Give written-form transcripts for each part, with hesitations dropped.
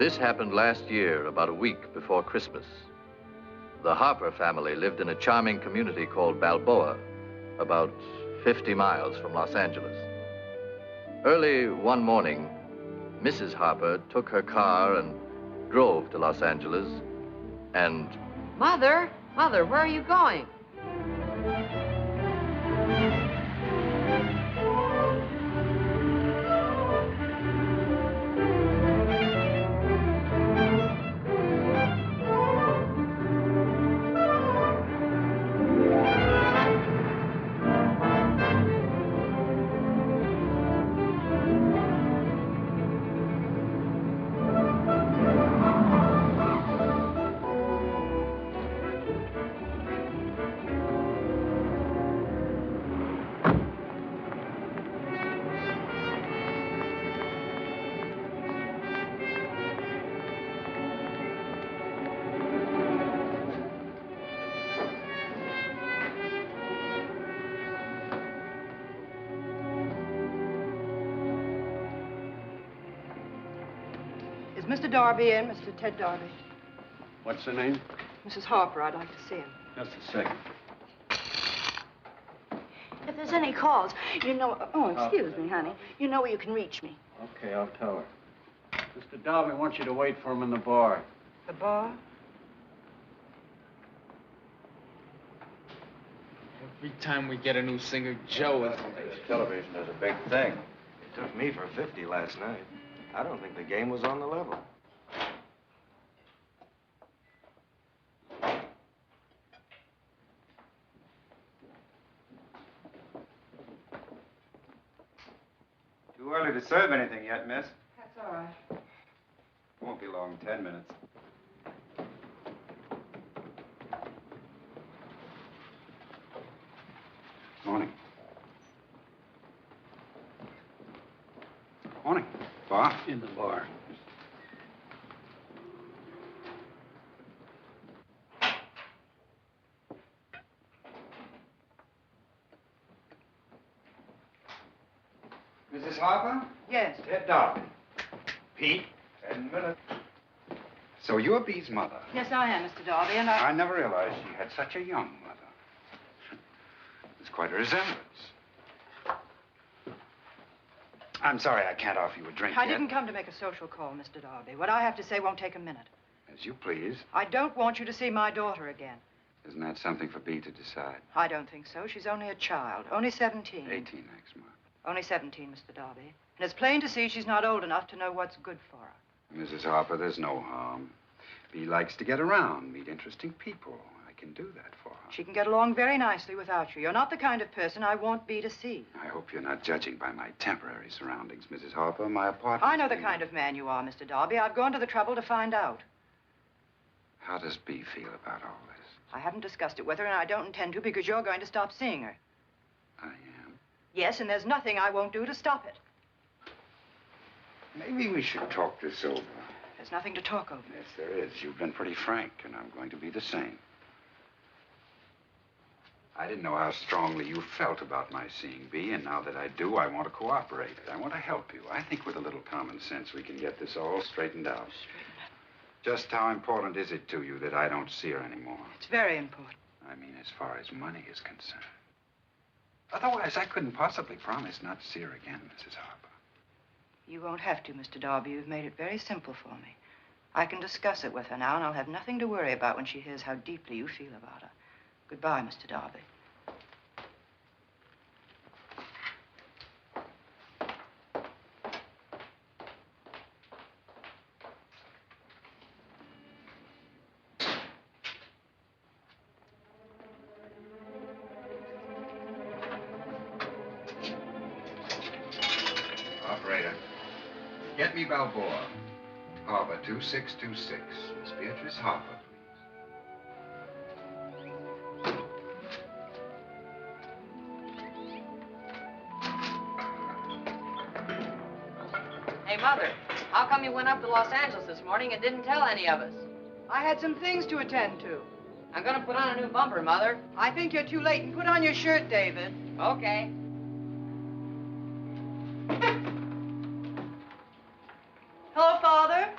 This happened last year, about a week before Christmas. The Harper family lived in a charming community called Balboa, about 50 miles from Los Angeles. Early one morning, Mrs. Harper took her car and drove to Los Angeles and... Mother, where are you going? Mr. Darby in, Mr. Ted Darby. What's the name? Mrs. Harper, I'd like to see him. Just a second. If there's any calls, you know... Oh, excuse me, honey. You know where you can reach me. Okay, I'll tell her. Mr. Darby wants you to wait for him in the bar. The bar? Every time we get a new singer, Joe is late. Television is a big thing. It took me for 50 last night. I don't think the game was on the level. Too early to serve anything yet, miss. That's all right. Won't be long, 10 minutes. Morning. Morning. Bar? In the bar. Mrs. Harper? Yes. Ted Darby. Pete? 10 minutes. So you're Bee's mother? Yes, I am, Mr. Darby, and I never realized she had such a young mother. It's quite a resemblance. I'm sorry I can't offer you a drink I yet. didn't come to make a social call, Mr. Darby. What I have to say won't take a minute. As you please. I don't want you to see my daughter again. Isn't that something for Bee to decide? I don't think so. She's only a child. Only 17. 18 next month. Only 17, Mr. Darby. And it's plain to see she's not old enough to know what's good for her. Mrs. Harper, there's no harm. Bee likes to get around, meet interesting people. I can do that for her. She can get along very nicely without you. You're not the kind of person I want Bee to see. I hope you're not judging by my temporary surroundings, Mrs. Harper. My apartment... I know the kind of man you are, Mr. Darby. I've gone to the trouble to find out. How does Bee feel about all this? I haven't discussed it with her, and I don't intend to because you're going to stop seeing her. I am? Yes, and there's nothing I won't do to stop it. Maybe we should talk this over. There's nothing to talk over. Yes, there is. You've been pretty frank, and I'm going to be the same. I didn't know how strongly you felt about my seeing Bee, and now that I do, I want to cooperate. I want to help you. I think with a little common sense, we can get this all straightened out. Just how important is it to you that I don't see her anymore? It's very important. I mean, as far as money is concerned. Otherwise, I couldn't possibly promise not to see her again, Mrs. Harper. You won't have to, Mr. Darby. You've made it very simple for me. I can discuss it with her now, and I'll have nothing to worry about when she hears how deeply you feel about her. Goodbye, Mr. Darby. Operator, get me Balboa. Harbor 2626. Miss Beatrice Harper, please. Hey, Mother, how come you went up to Los Angeles this morning and didn't tell any of us? I had some things to attend to. I'm gonna put on a new bumper, Mother. I think you're too late. And put on your shirt, David. Okay. Hello, Father.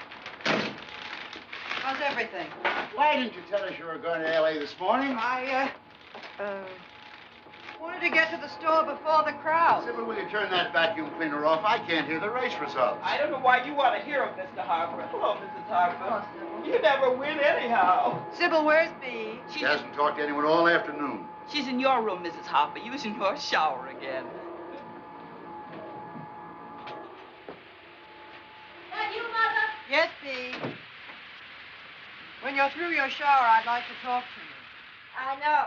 Why didn't you tell us you were going to L.A. this morning? I wanted to get to the store before the crowd. Sybil, will you turn that vacuum cleaner off? I can't hear the race results. I don't know why you want to hear of Mr. Harper. Hello, Mrs. Harper. You never win anyhow. Sybil, where's Bee? She hasn't talked to anyone all afternoon. She's in your room, Mrs. Harper, using your shower again. That you, Mother? Yes, Bee. When you're through your shower, I'd like to talk to you. I know.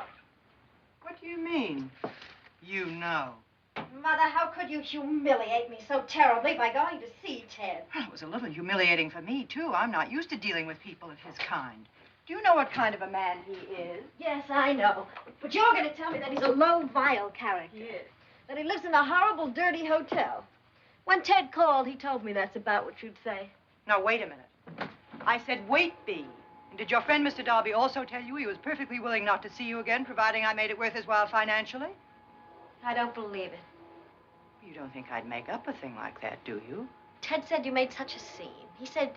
What do you mean, you know? Mother, how could you humiliate me so terribly by going to see Ted? Well, it was a little humiliating for me, too. I'm not used to dealing with people of his kind. Do you know what kind of a man he is? Yes, I know. But you're going to tell me that he's a low, vile character. Yes. That he lives in a horrible, dirty hotel. When Ted called, he told me that's about what you'd say. Now, wait a minute. I said, wait, Bee. And did your friend, Mr. Darby, also tell you he was perfectly willing not to see you again, providing I made it worth his while financially? I don't believe it. You don't think I'd make up a thing like that, do you? Ted said you made such a scene. He said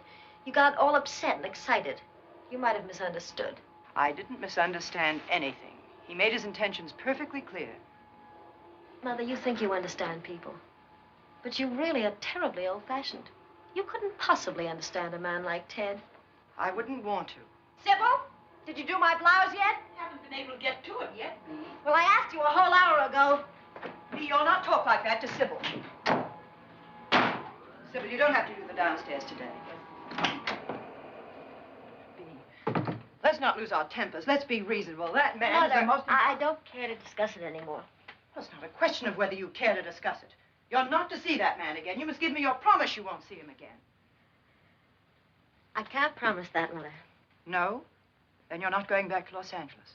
you got all upset and excited. You might have misunderstood. I didn't misunderstand anything. He made his intentions perfectly clear. Mother, you think you understand people. But you really are terribly old-fashioned. You couldn't possibly understand a man like Ted. I wouldn't want to. Sybil, did you do my blouse yet? Haven't been able to get to it yet, Bee. Well, I asked you a whole hour ago. Bee, you'll not talk like that to Sybil. Sybil, you don't have to do the downstairs today. Bee, let's not lose our tempers. Let's be reasonable. That man is the Mother, most... I don't care to discuss it anymore. Well, it's not a question of whether you care to discuss it. You're not to see that man again. You must give me your promise you won't see him again. I can't promise that, Mother. No? Then you're not going back to Los Angeles.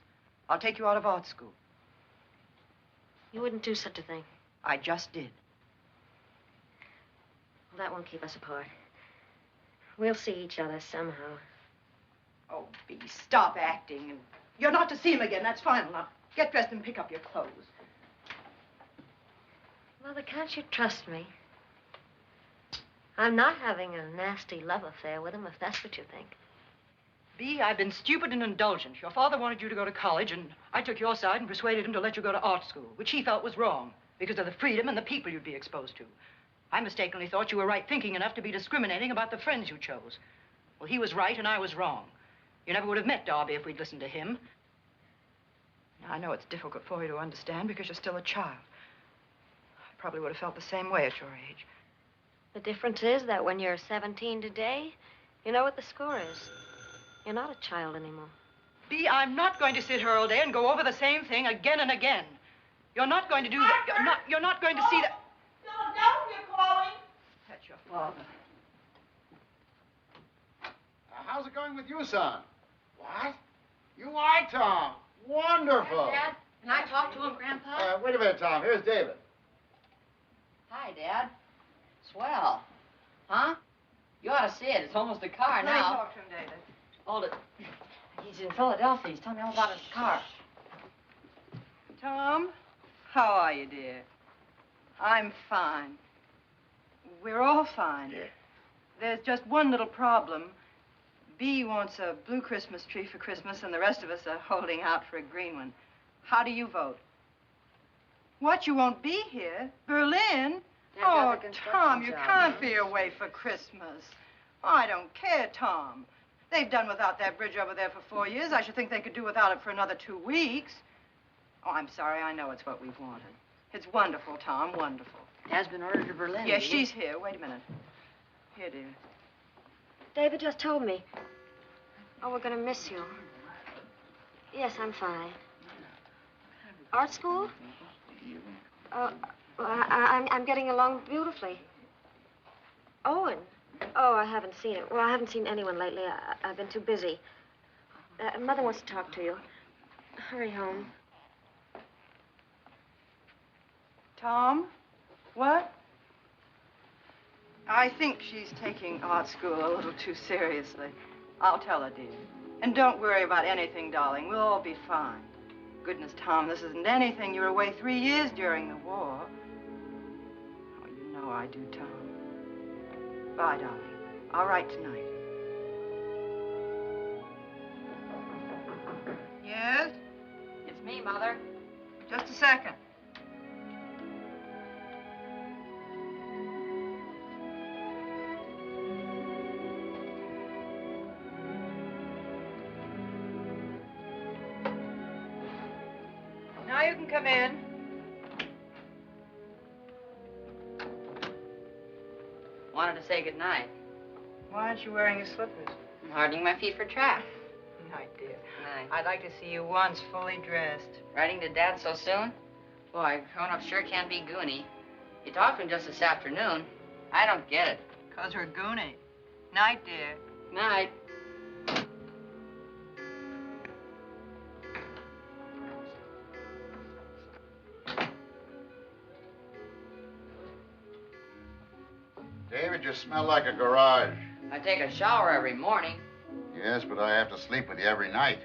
I'll take you out of art school. You wouldn't do such a thing. I just did. Well, that won't keep us apart. We'll see each other somehow. Oh, Bee, stop acting. And you're not to see him again. That's final. Now, get dressed and pick up your clothes. Mother, can't you trust me? I'm not having a nasty love affair with him, if that's what you think. Bee, I've been stupid and indulgent. Your father wanted you to go to college, and I took your side and persuaded him to let you go to art school, which he felt was wrong, because of the freedom and the people you'd be exposed to. I mistakenly thought you were right-thinking enough to be discriminating about the friends you chose. Well, he was right and I was wrong. You never would have met Darby if we'd listened to him. Now, I know it's difficult for you to understand because you're still a child. I probably would have felt the same way at your age. The difference is that when you're 17 today, you know what the score is. You're not a child anymore. Bee, I'm not going to sit here all day and go over the same thing again and again. You're not going to do that. You're not going to see that. Philadelphia calling. That's your father. How's it going with you, son? What? You are Tom. Wonderful. Hi, Dad. Can I talk to him, Grandpa? Wait a minute, Tom. Here's David. Hi, Dad. Swell. Huh? You ought to see it. It's almost a car Let me now. talk to him, David. Hold it. He's in Philadelphia. He's telling me all about his car. Tom, how are you, dear? I'm fine. We're all fine. Yeah. There's just one little problem. Bee wants a blue Christmas tree for Christmas, and the rest of us are holding out for a green one. How do you vote? What, you won't be here? Berlin? They've Oh, got the construction Tom, you job, can't huh? be away for Christmas. Oh, I don't care, Tom. They've done without that bridge over there for 4 years. I should think they could do without it for another 2 weeks. Oh, I'm sorry. I know it's what we've wanted. It's wonderful, Tom, wonderful. Dad's been ordered to Berlin. Yes, she's here. Wait a minute. Here, dear. David just told me. Oh, we're going to miss you. Yes, I'm fine. Art school? Well, I'm getting along beautifully. Owen? Oh, I haven't seen it. Well, I haven't seen anyone lately. I've been too busy. Mother wants to talk to you. Hurry home. Tom? What? I think she's taking art school a little too seriously. I'll tell her, dear. And don't worry about anything, darling. We'll all be fine. Goodness, Tom, this isn't anything. You were away 3 years during the war. Oh, you know I do, Tom. Bye, darling. I'll write tonight. me, Mother. Just a second. Now you can come in. Wanted to say goodnight. Why aren't you wearing your slippers? I'm hardening my feet for track. Night, dear. Night. I'd like to see you once fully dressed. Writing to Dad so soon? Boy, grown-up sure can be goony. You talked to him just this afternoon. I don't get it. 'Cause we're goony. Night, dear. Night. David, you smell like a garage. I take a shower every morning. Yes, but I have to sleep with you every night.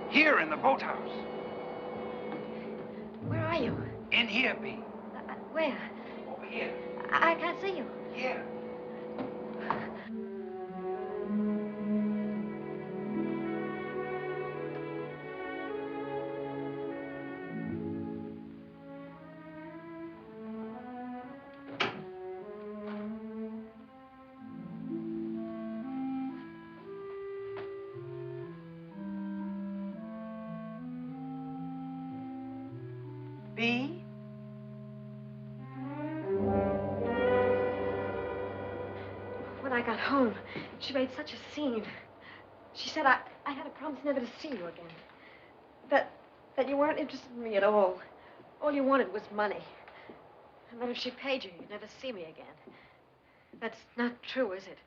Here in the boathouse. Where are you? In here, Bee. Where? Over here. I can't see you. Here. Bee? When I got home, she made such a scene. She said I had a promise never to see you again. That you weren't interested in me at all. All you wanted was money. And that if she paid you, you'd never see me again. That's not true, is it?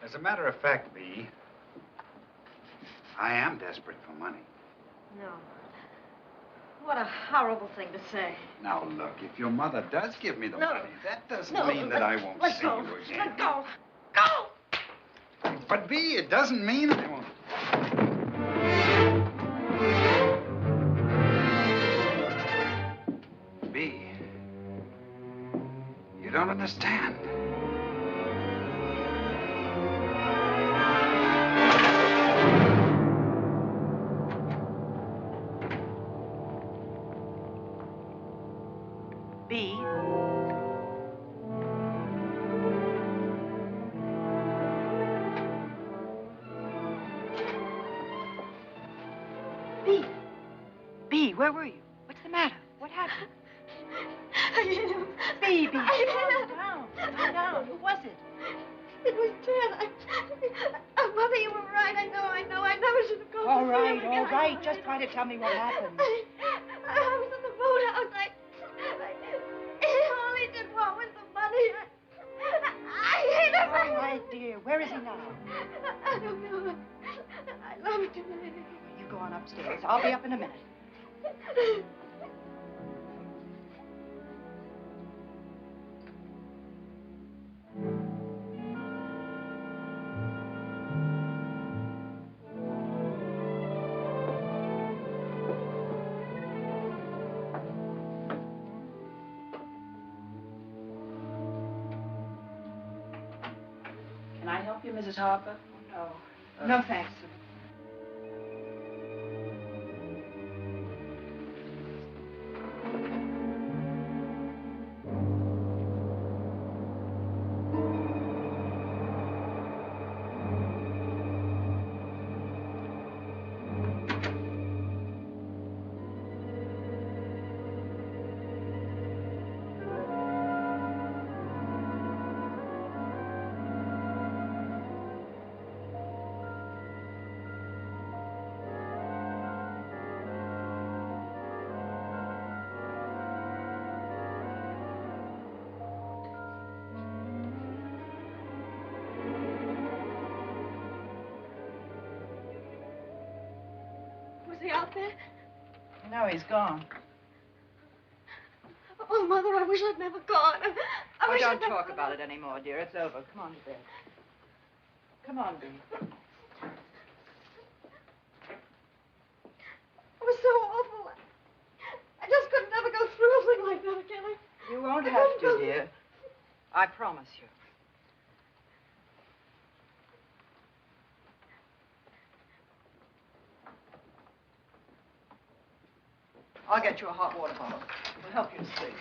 As a matter of fact, Bee, I am desperate for money. No. What a horrible thing to say. Now, look, if your mother does give me the No. money, that doesn't No, mean that I won't let see go. you again. Let go. Go! But, Bee, it doesn't mean I won't. Bee, you don't understand. Bee? Bee? Bee, where were you? What's the matter? What happened? Bee, calm down. Calm down. Who was it? It was Ted. Mother, you were right. I know. I never should have gone All to see right, him again. all right. Just try to tell me what happened. I was in the boathouse. Where is he now? I don't know. I love him. You go on upstairs. I'll be up in a minute. Can I help you, Mrs. Harper? No. No, thanks. Was he out there? No, he's gone. Oh, Mother, I wish I'd never gone. I wish don't I'd never talk about it anymore, dear. It's over. Come on to bed. Come on, Bee. It was so awful. I just couldn't ever go through something like that again. You won't have to, dear. I promise you. I'll get you a hot water bottle. It'll help you to sleep.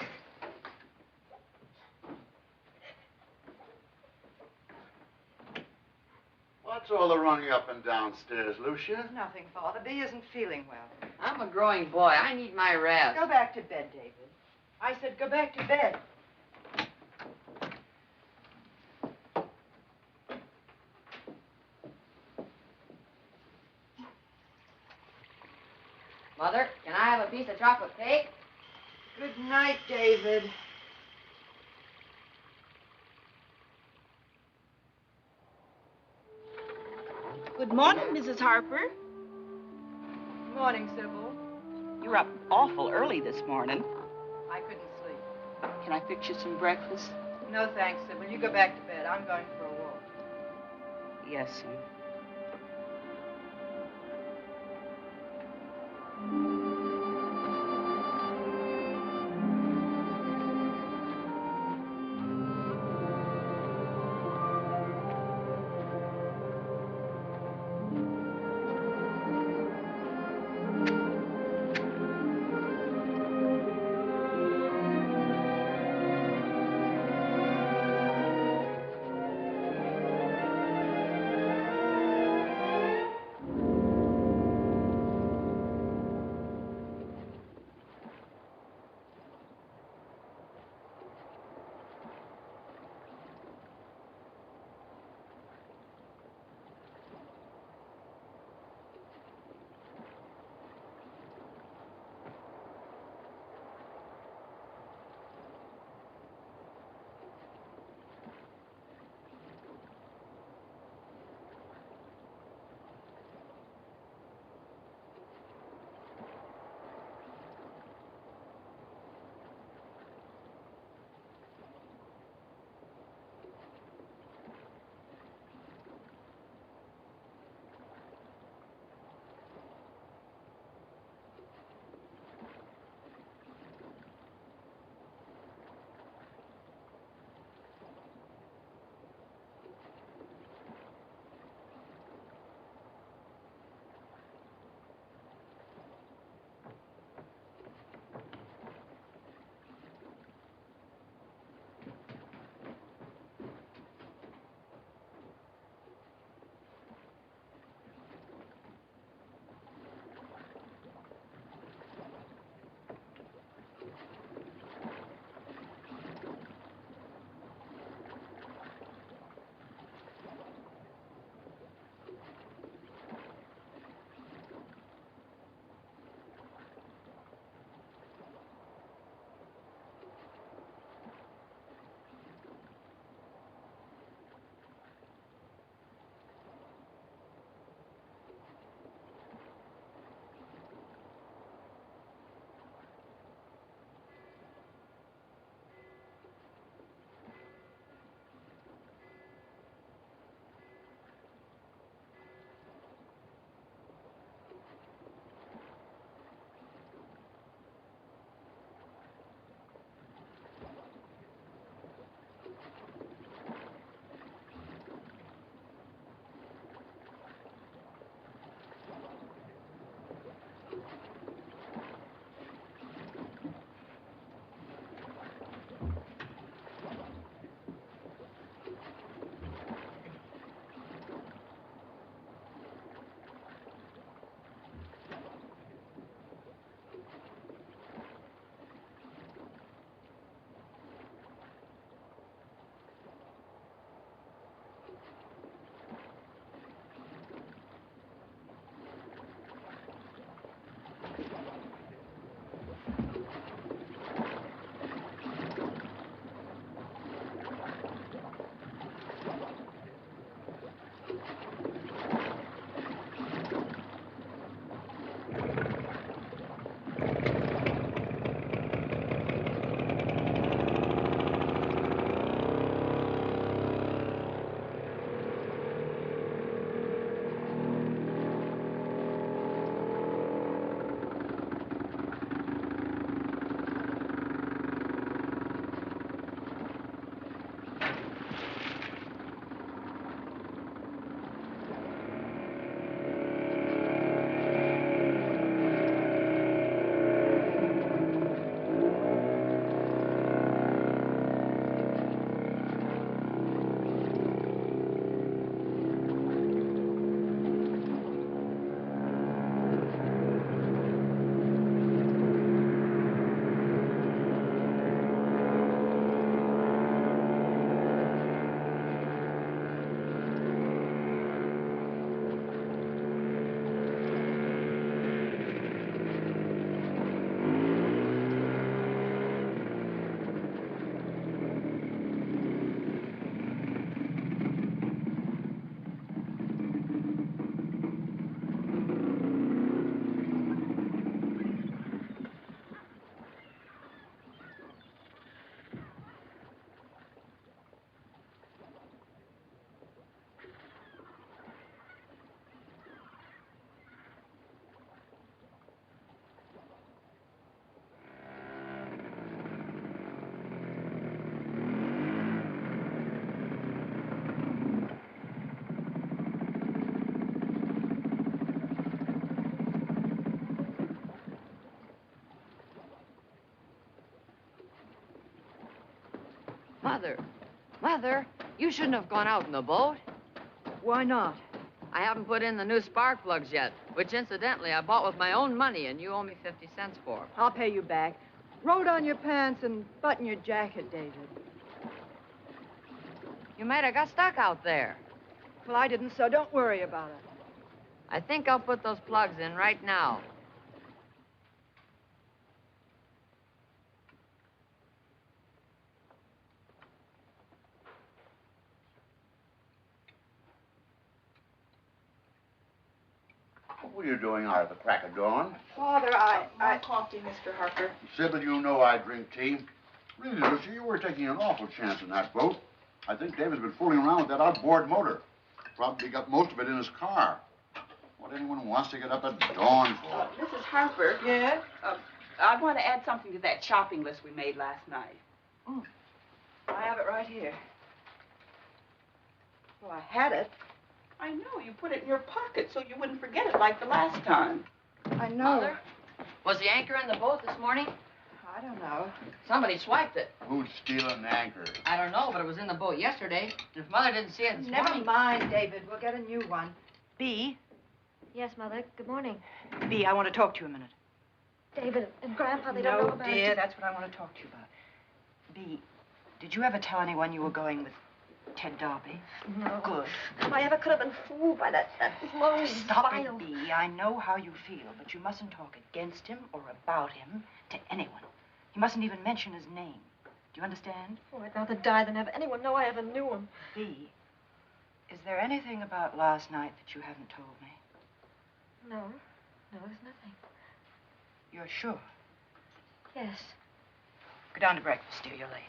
What's all the running up and downstairs, Lucia? Nothing, Father. Bee isn't feeling well. I'm a growing boy. I need my rest. Go back to bed, David. I said go back to bed. Mother, can I have a piece of chocolate cake? Good night, David. Good morning, Mrs. Harper. Morning, Sybil. You're up awful early this morning. I couldn't sleep. Can I fix you some breakfast? No, thanks, Sybil. You go back to bed. I'm going for a walk. Yes, sir. Mother, Mother, you shouldn't have gone out in the boat. Why not? I haven't put in the new spark plugs yet, which incidentally I bought with my own money, and you owe me 50 cents for. I'll pay you back. Roll down your pants and button your jacket, David. You might have got stuck out there. Well, I didn't, so don't worry about it. I think I'll put those plugs in right now. What are you doing out at the crack of dawn? Father, I coffee, Mr. Harper. Sybil, you know I drink tea. Really, Lucia, you were taking an awful chance in that boat. I think David's been fooling around with that outboard motor. Probably got most of it in his car. What anyone wants to get up at dawn for? Mrs. Harper. Yes? I want to add something to that shopping list we made last night. I have it right here. Well, I had it. I know. You put it in your pocket so you wouldn't forget it like the last time. I know. Mother, was the anchor in the boat this morning? I don't know. Somebody swiped it. Who'd steal an anchor? I don't know, but it was in the boat yesterday. And if Mother didn't see it this Never morning... mind, David. We'll get a new one. Bea. Yes, Mother. Good morning. Bea, I want to talk to you a minute. David and Grandpa, they don't know about dear, it. that's what I want to talk to you about. Bea, did you ever tell anyone you were going with Ted Darby? No. Good. If I ever could have been fooled by that low, Stop vile... it, Bea. I know how you feel, but you mustn't talk against him or about him to anyone. You mustn't even mention his name. Do you understand? Oh, I'd rather die than have anyone know I ever knew him. Bea, is there anything about last night that you haven't told me? No. No, there's nothing. You're sure? Yes. Go down to breakfast, dear. You're late.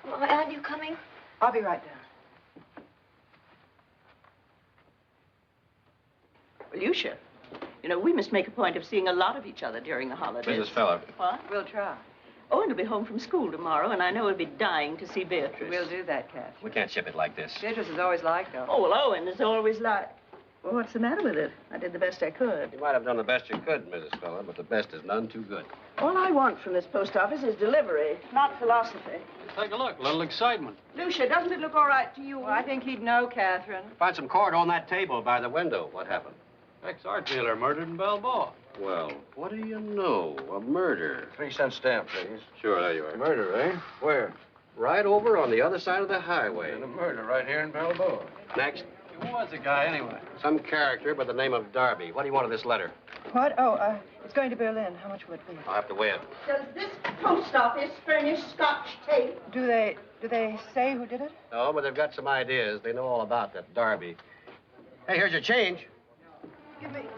Well, aren't you coming? I'll be right down. Lucia, you know, we must make a point of seeing a lot of each other during the holidays. Mrs. Feller. What? We'll try. Owen will be home from school tomorrow, and I know he'll be dying to see Beatrice. We'll do that, Kath. We can't ship it like this. Beatrice is always like that. Oh, well, Owen is always like... Well, what's the matter with it? I did the best I could. You might have done the best you could, Mrs. Feller, but the best is none too good. All I want from this post office is delivery, not philosophy. Take a look. A little excitement. Lucia, doesn't it look all right to you? Well, I think he'd know, Catherine. Find some cord on that table by the window. What happened? Ex-art dealer murdered in Balboa. Well, what do you know? A murder. 3-cent stamp, please. Sure, there you are. Murder, eh? Where? Right over on the other side of the highway. And a murder right here in Balboa. Next, Who was the guy, anyway? some character by the name of Darby. What do you want of this letter? What? Oh, it's going to Berlin. How much would it be? I'll have to weigh it. Does this post office furnish Scotch tape? Do they say who did it? No, but they've got some ideas. They know all about that Darby. Hey, here's your change.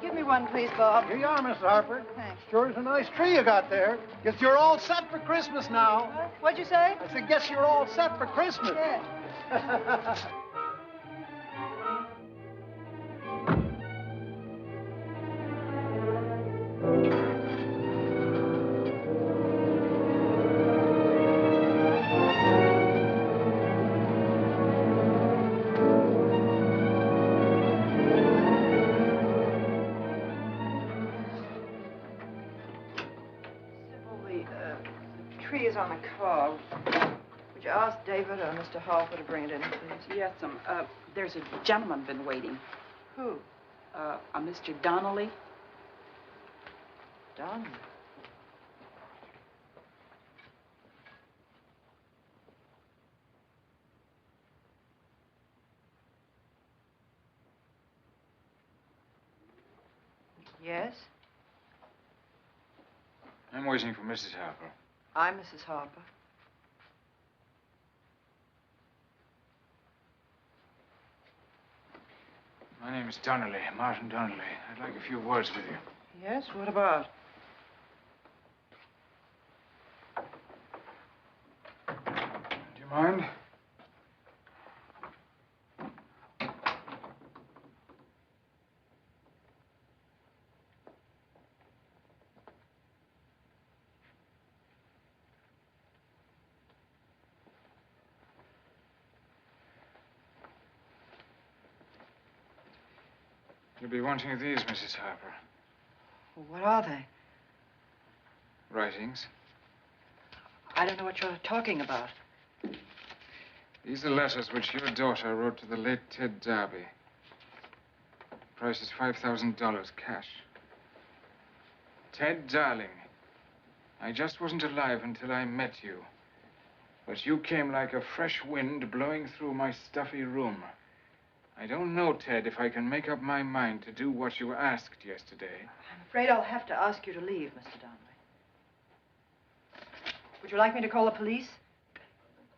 Give me one, please, Bob. Here you are, Miss Harper. Thanks. Sure is a nice tree you got there. Guess you're all set for Christmas now. What'd you say? I said, guess you're all set for Christmas. Yeah. On the car. Would you ask David or Mr. Harper to bring it in, please? Yes, there's a gentleman been waiting. Who? A Mr. Donnelly. Donnelly. Yes? I'm waiting for Mrs. Harper. I'm Mrs. Harper. My name is Donnelly, Martin Donnelly. I'd like a few words with you. Yes? What about? Do you mind? You'll be wanting these, Mrs. Harper. Well, what are they? Writings. I don't know what you're talking about. These are letters which your daughter wrote to the late Ted Darby. The price is $5,000 cash. Ted, darling, I just wasn't alive until I met you. But you came like a fresh wind blowing through my stuffy room. I don't know, Ted, if I can make up my mind to do what you asked yesterday. I'm afraid I'll have to ask you to leave, Mr. Donnelly. Would you like me to call the police?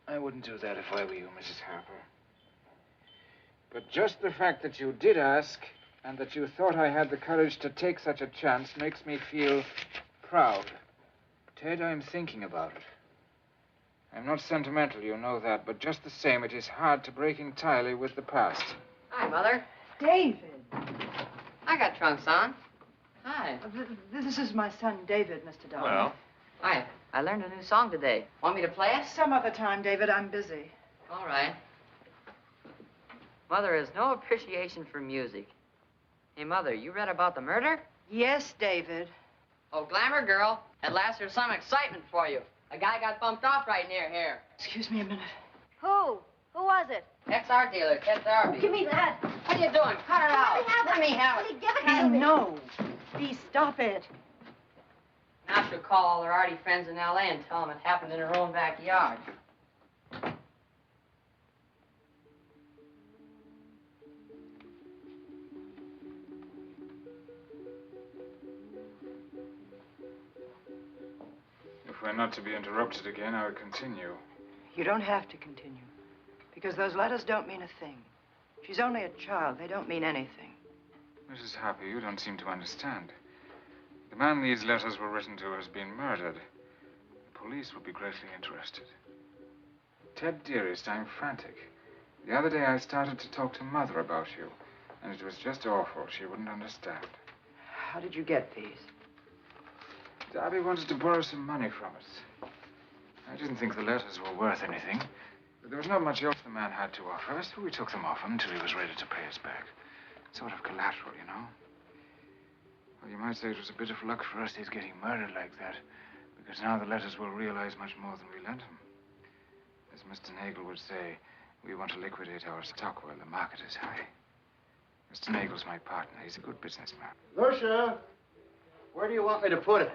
I wouldn't do that if I were you, Mrs. Harper. But just the fact that you did ask and that you thought I had the courage to take such a chance makes me feel proud. Ted, I'm thinking about it. I'm not sentimental, you know that, but just the same, it is hard to break entirely with the past. Hi, Mother. David. I got trunks on. Hi. This is my son, David, Mr. Donnelly. Well. Hi. I learned a new song today. Want me to play it? Some other time, David. I'm busy. All right. Mother has no appreciation for music. Hey, Mother, you read about the murder? Yes, David. Oh, glamour girl. At last there's some excitement for you. A guy got bumped off right near here. Excuse me a minute. Who? Who was it? Ex-art dealer, Ted Darby. Give me that. What are you doing? Cut it out. Let me have it. Give it to me. No. Please stop it. Now she'll call all her arty friends in L.A. and tell them it happened in her own backyard. If we're not to be interrupted again, I'll continue. You don't have to continue. Because those letters don't mean a thing. She's only a child. They don't mean anything. Mrs. Harper, you don't seem to understand. The man these letters were written to has been murdered. The police would be greatly interested. Ted, dearest, I'm frantic. The other day I started to talk to Mother about you, and it was just awful. She wouldn't understand. How did you get these? Darby wanted to borrow some money from us. I didn't think the letters were worth anything, but there was not much else the man had to offer us, so we took them off him until he was ready to pay us back. Sort of collateral, you know. Well, you might say it was a bit of luck for us his getting murdered like that, because now the letters will realize much more than we lent him. As Mr. Nagel would say, we want to liquidate our stock while the market is high. Mr. Nagel's my partner. He's a good businessman. Lucia, where do you want me to put it?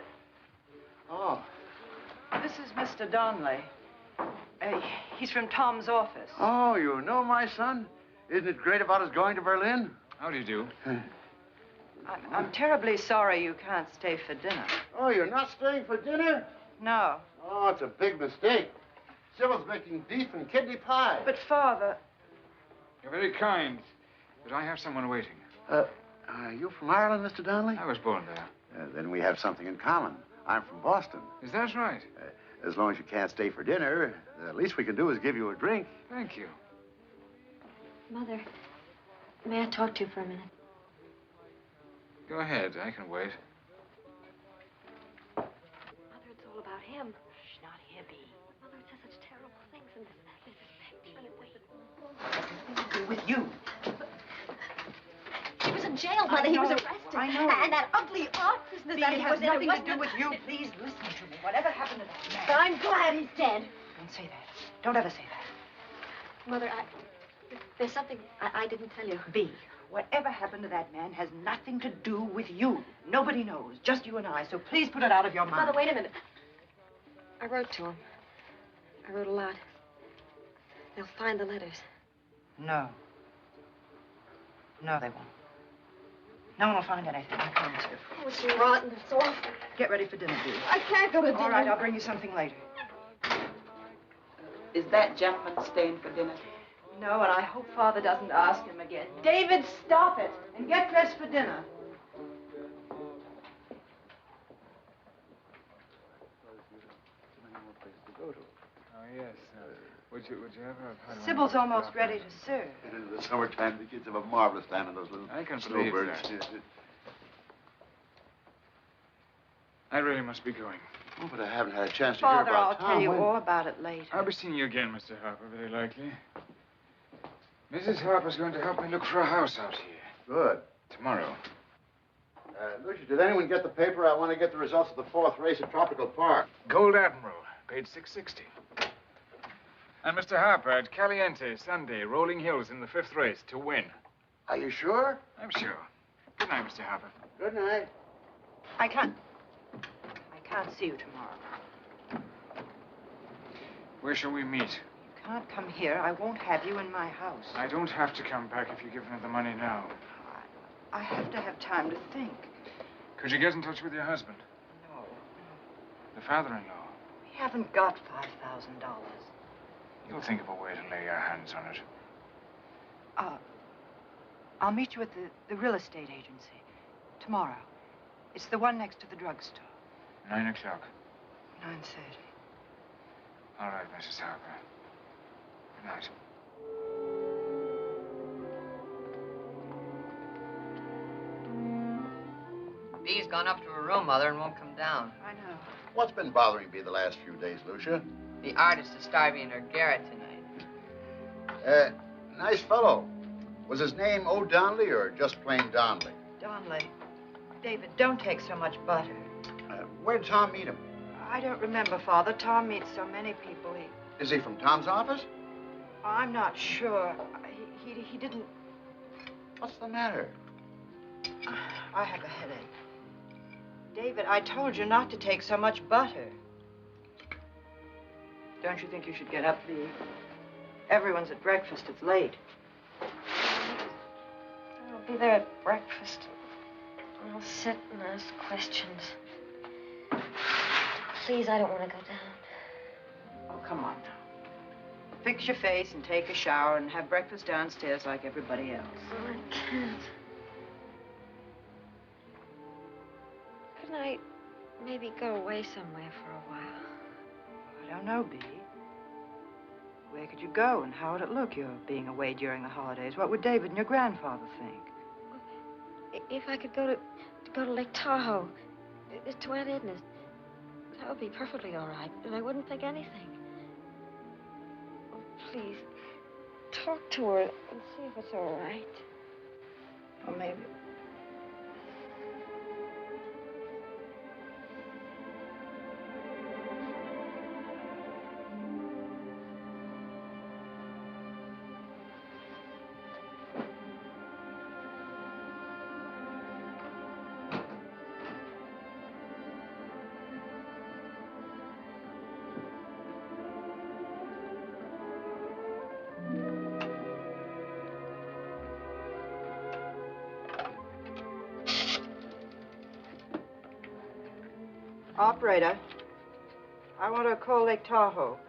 Oh. This is Mr. Donnelly. He's from Tom's office. Oh, you know my son? Isn't it great about us going to Berlin? How do you do? I'm terribly sorry you can't stay for dinner. Oh, you're not staying for dinner? No. Oh, it's a big mistake. Sybil's making beef and kidney pie. But, Father... You're very kind, but I have someone waiting. Are you from Ireland, Mr. Donnelly? I was born there. Then we have something in common. I'm from Boston. Is that right? As long as you can't stay for dinner, the least we can do is give you a drink. Thank you. Mother, may I talk to you for a minute? Go ahead. I can wait. Mother, it's all about him. Shh, not Hippie. Mother, it says such terrible things in this Nothing with you. He was in jail, Mother. He was arrested. I know. And that ugly art business that he was in. It has nothing to do with you. Please listen to me. Whatever happened to that man? I'm glad he's dead. Don't say that. Don't ever say that. Mother, there's something I didn't tell you. B, whatever happened to that man has nothing to do with you. Nobody knows. Just you and I. So please put it out of your mind. Mother, wait a minute. I wrote to him. I wrote a lot. They'll find the letters. No. No, they won't. No one will find anything, I promise you. Oh, it's rotten. It's awful. Get ready for dinner, dear. I can't go to dinner. All right, I'll bring you something later. Is that gentleman staying for dinner? No, and I hope Father doesn't ask him again. David, stop it and get dressed for dinner. Oh, yes. Would you ever have had Sybil's almost ready to serve. In the summertime, the kids have a marvelous time in those little I can believe snowbirds. that. I really must be going. Oh, but I haven't had a chance to Father, hear I'll about tell Tom. you all about it later. I'll be seeing you again, Mr. Harper, very likely. Mrs. Harper's going to help me look for a house out here. Good. Tomorrow. Lucia, did anyone get the paper? I want to get the results of the 4th race at Tropical Park. Gold Admiral, paid $6.60. And Mr. Harper at Caliente, Sunday, Rolling Hills in the 5th race to win. Are you sure? I'm sure. Good night, Mr. Harper. Good night. I can't see you tomorrow. Where shall we meet? You can't come here. I won't have you in my house. I don't have to come back if you give me the money now. I have to have time to think. Could you get in touch with your husband? No. The father-in-law? We haven't got $5,000. You'll think of a way to lay your hands on it. I'll meet you at the real estate agency tomorrow. It's the one next to the drugstore. 9 o'clock. 9:30. All right, Mrs. Harper. Good night. Bee's gone up to her room, Mother, and won't come down. I know. What's been bothering Bee the last few days, Lucia? The artist is starving in her garret tonight. Nice fellow. Was his name O'Donnelly or just plain Donnelly? Donnelly. David, don't take so much butter. Where'd Tom meet him? I don't remember, Father. Tom meets so many people. Is he from Tom's office? I'm not sure. He didn't... What's the matter? I have a headache. David, I told you not to take so much butter. Don't you think you should get up, Bee? Everyone's at breakfast. It's late. I'll be there at breakfast. I'll sit and ask questions. Please, I don't want to go down. Oh, come on now. Fix your face and take a shower and have breakfast downstairs like everybody else. Oh, I can't. Couldn't I maybe go away somewhere for a while? I don't know, Bee. Where could you go and how would it look, your being away during the holidays? What would David and your grandfather think? If I could go to Lake Tahoe, to Aunt Edna's, that would be perfectly all right, and I wouldn't think anything. Oh, please, talk to her and see if it's all right. Or maybe... Operator, I want to call Lake Tahoe.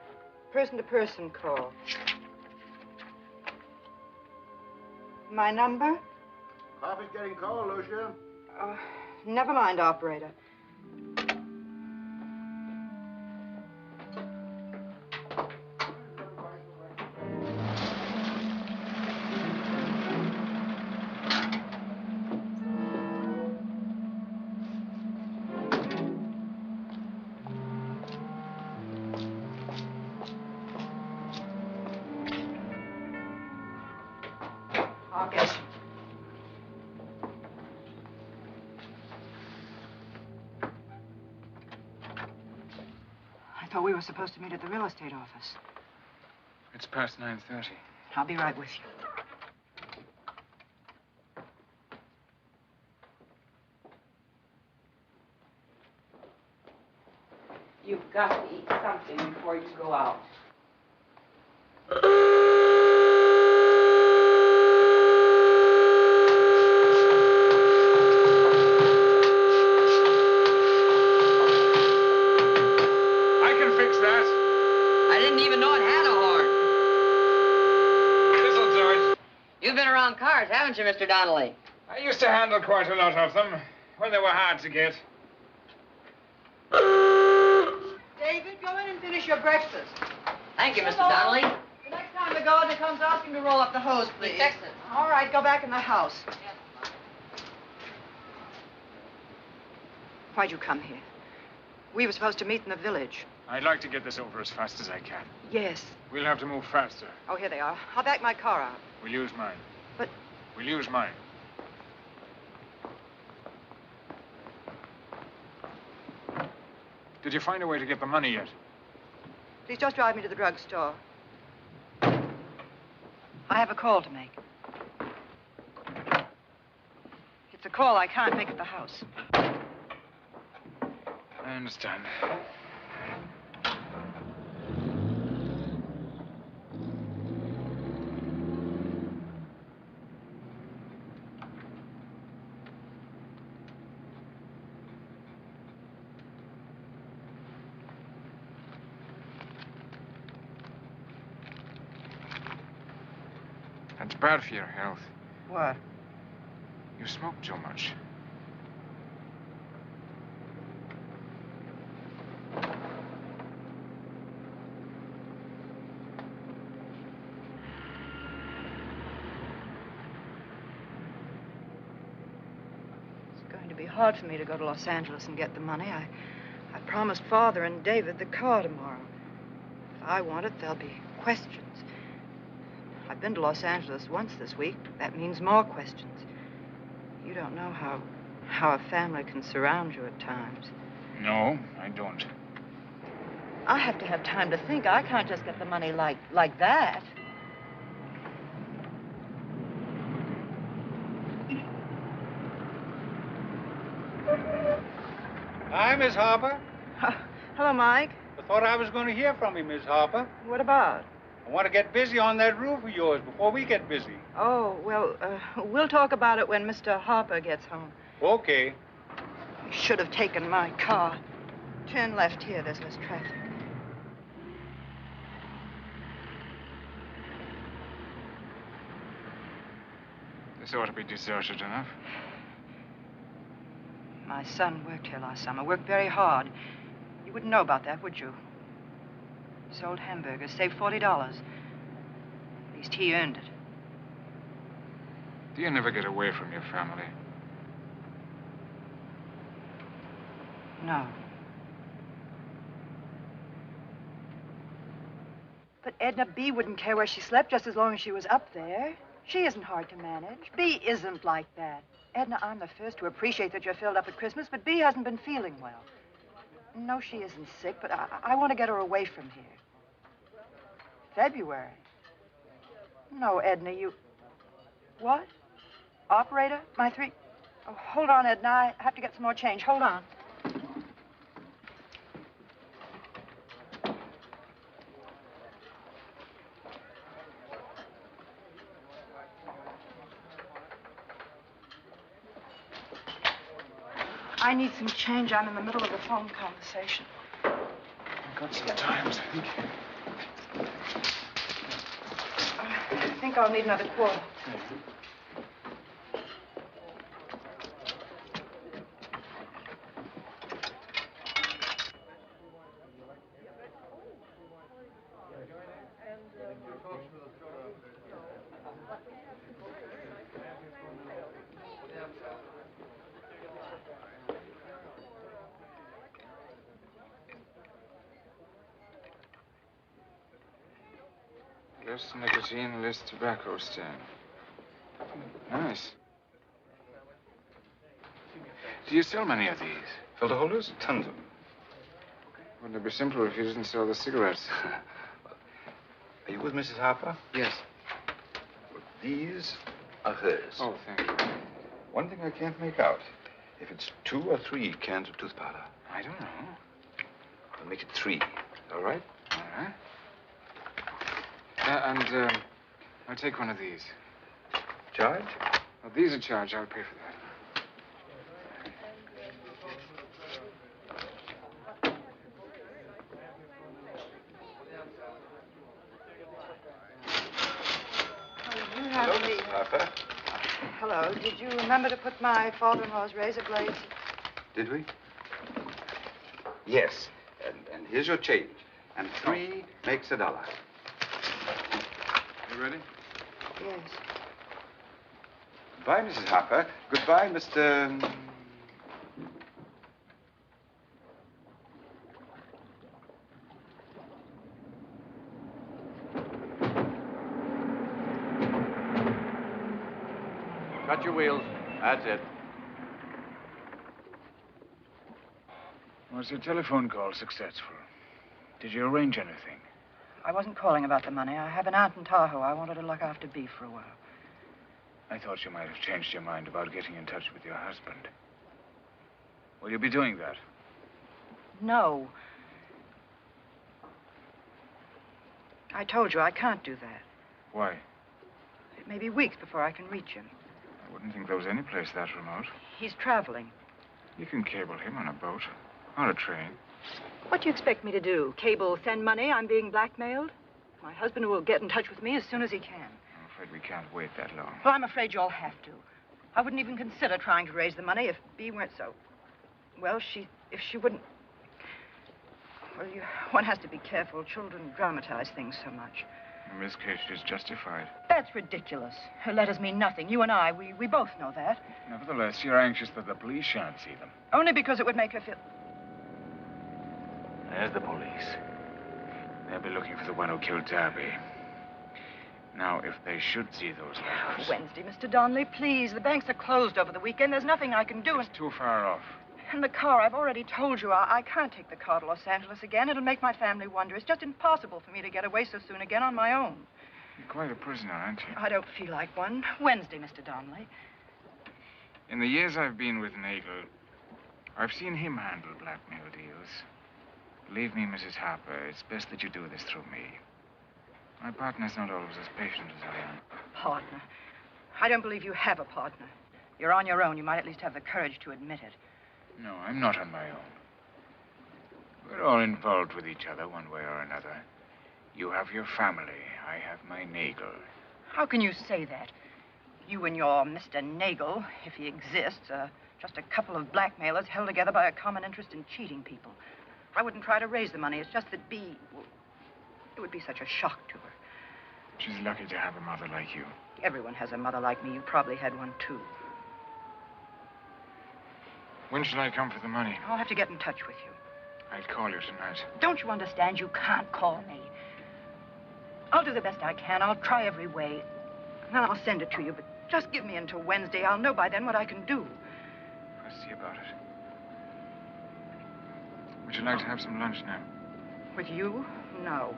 Person-to-person call. My number? Coffee's getting cold, Lucia. Never mind, operator. I thought we were supposed to meet at the real estate office. It's past 9:30. I'll be right with you. You've got to eat something before you go out. I didn't even know it had a horn. This'll do it. You've been around cars, haven't you, Mr. Donnelly? I used to handle quite a lot of them when they were hard to get. David, go in and finish your breakfast. Thank you, Mr. Donnelly. The next time the gardener comes, ask him to roll up the hose, please. Fix it. All right, go back in the house. Why'd you come here? We were supposed to meet in the village. I'd like to get this over as fast as I can. Yes. We'll have to move faster. Oh, here they are. I'll back my car out. We'll use mine. But... We'll use mine. Did you find a way to get the money yet? Please just drive me to the drugstore. I have a call to make. It's a call I can't make at the house. I understand. That's bad for your health. What? You smoke too much. It's going to be hard for me to go to Los Angeles and get the money. I promised Father and David the car tomorrow. If I want it, there'll be questions. I've been to Los Angeles once this week. That means more questions. You don't know how a family can surround you at times. No, I don't. I have to have time to think. I can't just get the money like that. Hi, Miss Harper. Hello, Mike. I thought I was going to hear from you, Miss Harper. What about? I want to get busy on that roof of yours before we get busy. Oh, well, we'll talk about it when Mr. Harper gets home. Okay. You should have taken my car. Turn left here. There's less traffic. This ought to be deserted enough. My son worked here last summer. Worked very hard. You wouldn't know about that, would you? Sold hamburgers, saved $40. At least he earned it. Do you never get away from your family? No. But Edna B. wouldn't care where she slept just as long as she was up there. She isn't hard to manage. B isn't like that. Edna, I'm the first to appreciate that you're filled up at Christmas, but B hasn't been feeling well. No, she isn't sick, but I want to get her away from here. February? No, Edna, you... What? Operator? My three... Oh, hold on, Edna. I have to get some more change. Hold on. I need some change. I'm in the middle of a phone conversation. I've got some times, I think. I think I'll need another quarter. Less nicotine, less tobacco stain. Nice. Do you sell many of these? Filter holders? Tons of them. Wouldn't it be simpler if you didn't sell the cigarettes? Are you with Mrs. Harper? Yes. Well, these are hers. Oh, thank you. One thing I can't make out. If it's 2 or 3 cans of tooth powder. I don't know. I'll make it 3. All right? All right. I'll take one of these. Charge? Well, these are charged. I'll pay for that. Hello, Mrs. Harper. Hello. Did you remember to put my father-in-law's razor blades? Did we? Yes. And here's your change. And 3 makes $1. You ready? Yes. Goodbye, Mrs. Harper. Goodbye, Mr. Cut your wheels. That's it. Was your telephone call successful? Did you arrange anything? I wasn't calling about the money. I have an aunt in Tahoe. I wanted to look after Beef for a while. I thought you might have changed your mind about getting in touch with your husband. Will you be doing that? No. I told you I can't do that. Why? It may be weeks before I can reach him. I wouldn't think there was any place that remote. He's traveling. You can cable him on a boat or a train. What do you expect me to do? Cable, send money, I'm being blackmailed? My husband will get in touch with me as soon as he can. I'm afraid we can't wait that long. Well, I'm afraid you'll have to. I wouldn't even consider trying to raise the money if Bea weren't so... Well, if she wouldn't... Well, one has to be careful. Children dramatize things so much. In this case, she's justified. That's ridiculous. Her letters mean nothing. You and I, we both know that. Nevertheless, you're anxious that the police shan't see them. Only because it would make her feel... There's the police. They'll be looking for the one who killed Darby. Now, if they should see those letters... Wednesday, Mr. Donnelly, please. The banks are closed over the weekend. There's nothing I can do. It's too far off. And the car, I've already told you, I can't take the car to Los Angeles again. It'll make my family wonder. It's just impossible for me to get away so soon again on my own. You're quite a prisoner, aren't you? I don't feel like one. Wednesday, Mr. Donnelly. In the years I've been with Nagel, I've seen him handle blackmail deals. Believe me, Mrs. Harper, it's best that you do this through me. My partner's not always as patient as I am. Partner? I don't believe you have a partner. You're on your own. You might at least have the courage to admit it. No, I'm not on my own. We're all involved with each other one way or another. You have your family. I have my Nagel. How can you say that? You and your Mr. Nagel, if he exists, are just a couple of blackmailers held together by a common interest in cheating people. I wouldn't try to raise the money. It's just that Bea... Well, it would be such a shock to her. She's lucky to have a mother like you. Everyone has a mother like me. You probably had one, too. When shall I come for the money? I'll have to get in touch with you. I'll call you tonight. Don't you understand? You can't call me. I'll do the best I can. I'll try every way. And then I'll send it to you. But just give me until Wednesday. I'll know by then what I can do. I'll see about it. Would you like to have some lunch now? With you? No.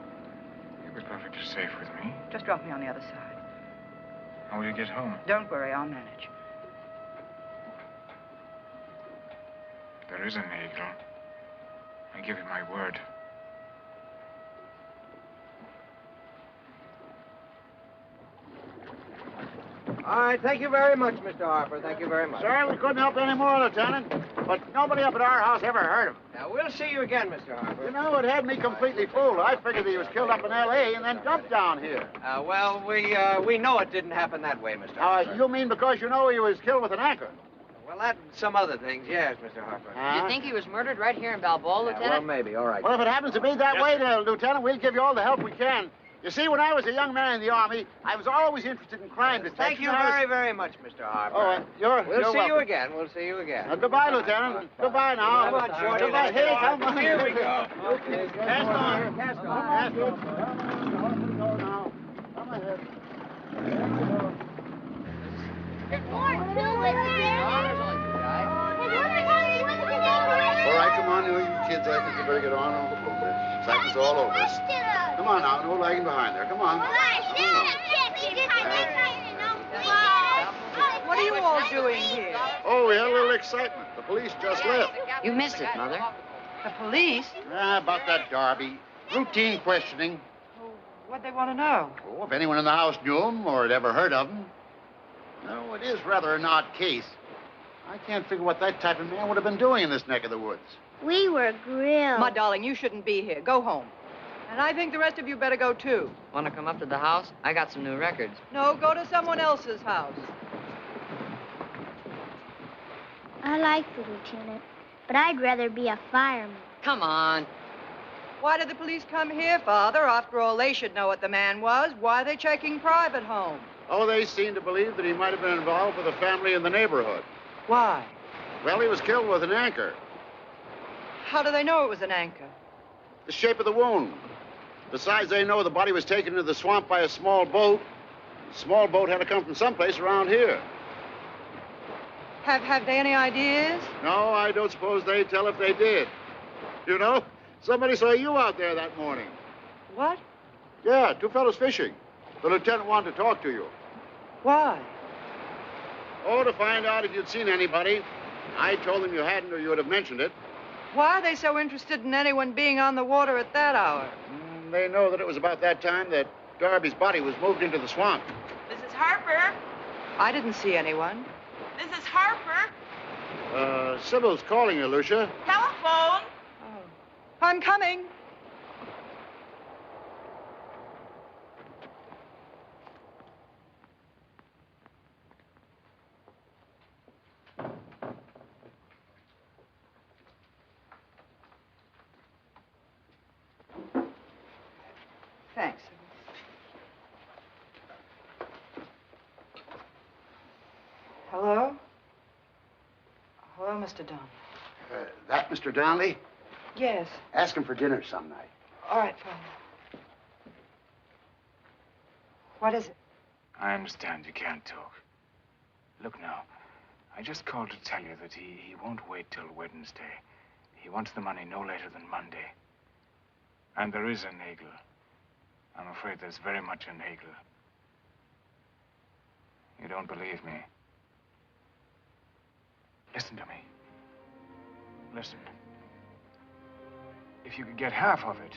You'll be perfectly safe with me. Just drop me on the other side. How will you get home? Don't worry. I'll manage. There is a Nagel. I give you my word. All right, thank you very much, Mr. Harper. Thank you very much. Sorry we couldn't help any more, Lieutenant. But nobody up at our house ever heard of him. Now, we'll see you again, Mr. Harper. You know, it had me completely fooled. I figured he was killed up in L.A. and then dumped down here. Well, we know it didn't happen that way, Mr. Harper. You mean because you know he was killed with an anchor? Well, that and some other things, yes, Mr. Harper. You think he was murdered right here in Balboa, Lieutenant? Well, maybe. All right. Well, if it happens to be that way, Lieutenant, we'll give you all the help we can. You see, when I was a young man in the Army, I was always interested in crime detection. Thank you very, very much, Mr. Harper. Oh, We'll see welcome. you again. We'll see you again. Goodbye, Lieutenant. Goodbye now. Come on, Shorty. Goodbye. Hey, come on. Here we go. Okay. Cast on. Cast on. Cast on. Now. Come ahead. There's more too, isn't there? All right, come on, you kids. I think you better get on over home. Cycle's all over us. Come on now, no lagging behind there. Come on. What are you all doing here? Oh, we had a little excitement. The police just left. You missed it, Mother. The police? About that Darby. Routine questioning. What'd they want to know? Oh, if anyone in the house knew him or had ever heard of him. No, it is rather an odd case. I can't figure what that type of man would have been doing in this neck of the woods. We were grilled. My darling, you shouldn't be here. Go home. And I think the rest of you better go, too. Want to come up to the house? I got some new records. No, go to someone else's house. I like the lieutenant, but I'd rather be a fireman. Come on. Why did the police come here, Father? After all, they should know what the man was. Why are they checking private homes? Oh, they seem to believe that he might have been involved with a family in the neighborhood. Why? Well, he was killed with an anchor. How do they know it was an anchor? The shape of the wound. Besides, they know the body was taken to the swamp by a small boat. The small boat had to come from someplace around here. Have they any ideas? No, I don't suppose they'd tell if they did. You know, somebody saw you out there that morning. What? Yeah, two fellows fishing. The lieutenant wanted to talk to you. Why? Oh, to find out if you'd seen anybody. I told them you hadn't, or you would have mentioned it. Why are they so interested in anyone being on the water at that hour? They know that it was about that time that Darby's body was moved into the swamp. Mrs. Harper? I didn't see anyone. Mrs. Harper? Sybil's calling you, Lucia. Telephone? Oh. I'm coming. Thanks. Hello? Hello, Mr. Dunn. That Mr. Donnelly? Yes. Ask him for dinner some night. All right, fine. What is it? I understand you can't talk. Look now, I just called to tell you that he won't wait till Wednesday. He wants the money no later than Monday. And there is a nagel. I'm afraid there's very much a nagel. You don't believe me? Listen to me. Listen. If you could get half of it,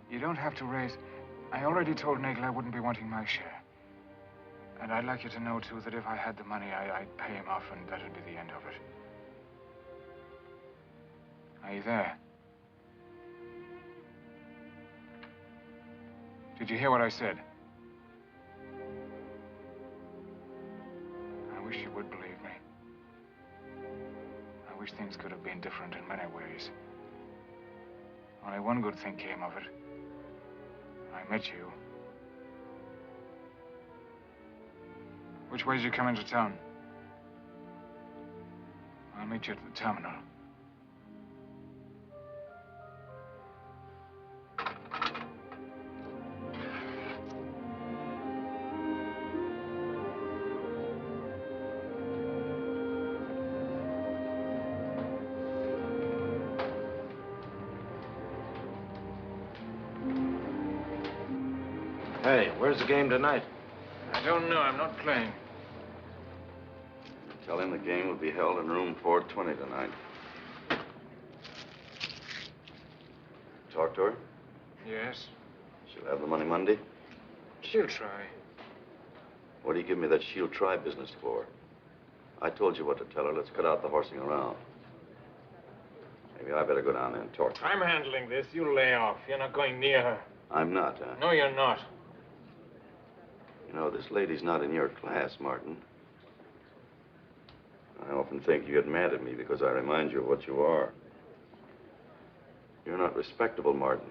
you don't have to raise... I already told Nagel I wouldn't be wanting my share. And I'd like you to know, too, that if I had the money, I'd pay him off, and that'd be the end of it. Are you there? Did you hear what I said? I wish you would believe me. I wish things could have been different in many ways. Only one good thing came of it. I met you. Which way did you come into town? I'll meet you at the terminal. Hey, where's the game tonight? I don't know. I'm not playing. Tell him the game will be held in room 420 tonight. Talk to her? Yes? She'll have the money Monday? She'll try. What do you give me that she'll try business for? I told you what to tell her. Let's cut out the horsing around. Maybe I better go down there and talk to her. I'm handling this. You lay off. You're not going near her. I'm not, huh? No, you're not. You know, this lady's not in your class, Martin. I often think you get mad at me because I remind you of what you are. You're not respectable, Martin.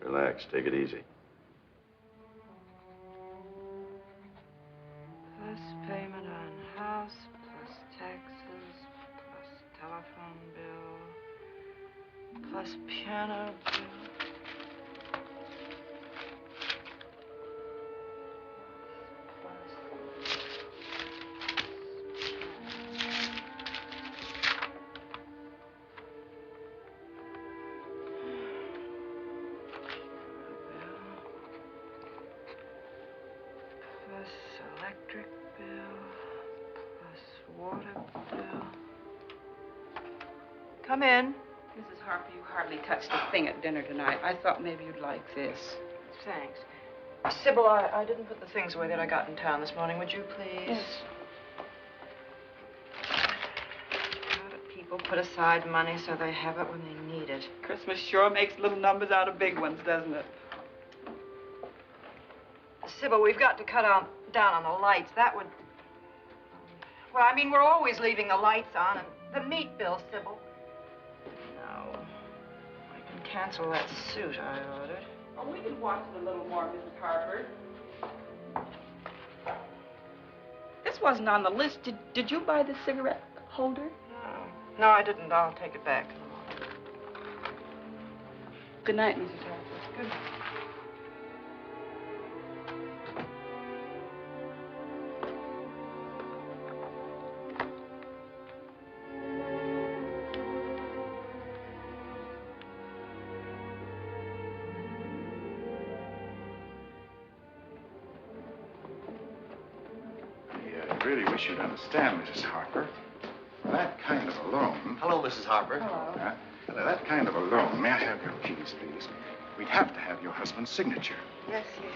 Relax, take it easy. Plus payment on house, plus taxes, plus telephone bill, plus piano bill. Electric bill, plus water bill. Come in. Mrs. Harper, you hardly touched a thing at dinner tonight. I thought maybe you'd like this. Thanks. Sybil, I didn't put the things away that I got in town this morning. Would you please? Yes. How do people put aside money so they have it when they need it? Christmas sure makes little numbers out of big ones, doesn't it? Sybil, we've got to cut down on the lights. That would... Well, I mean, we're always leaving the lights on. And the meat bill, Sybil. No. I can cancel that suit I ordered. Oh, we can watch it a little more, Mrs. Harper. This wasn't on the list. Did you buy the cigarette holder? No. No, I didn't. I'll take it back. Good night, Mrs. Harper. Good night. really wish you'd understand, Mrs. Harper. That kind of a loan... Hello, Mrs. Harper. Hello. That kind of a loan... May I have your keys, please? We'd have to have your husband's signature. Yes, yes.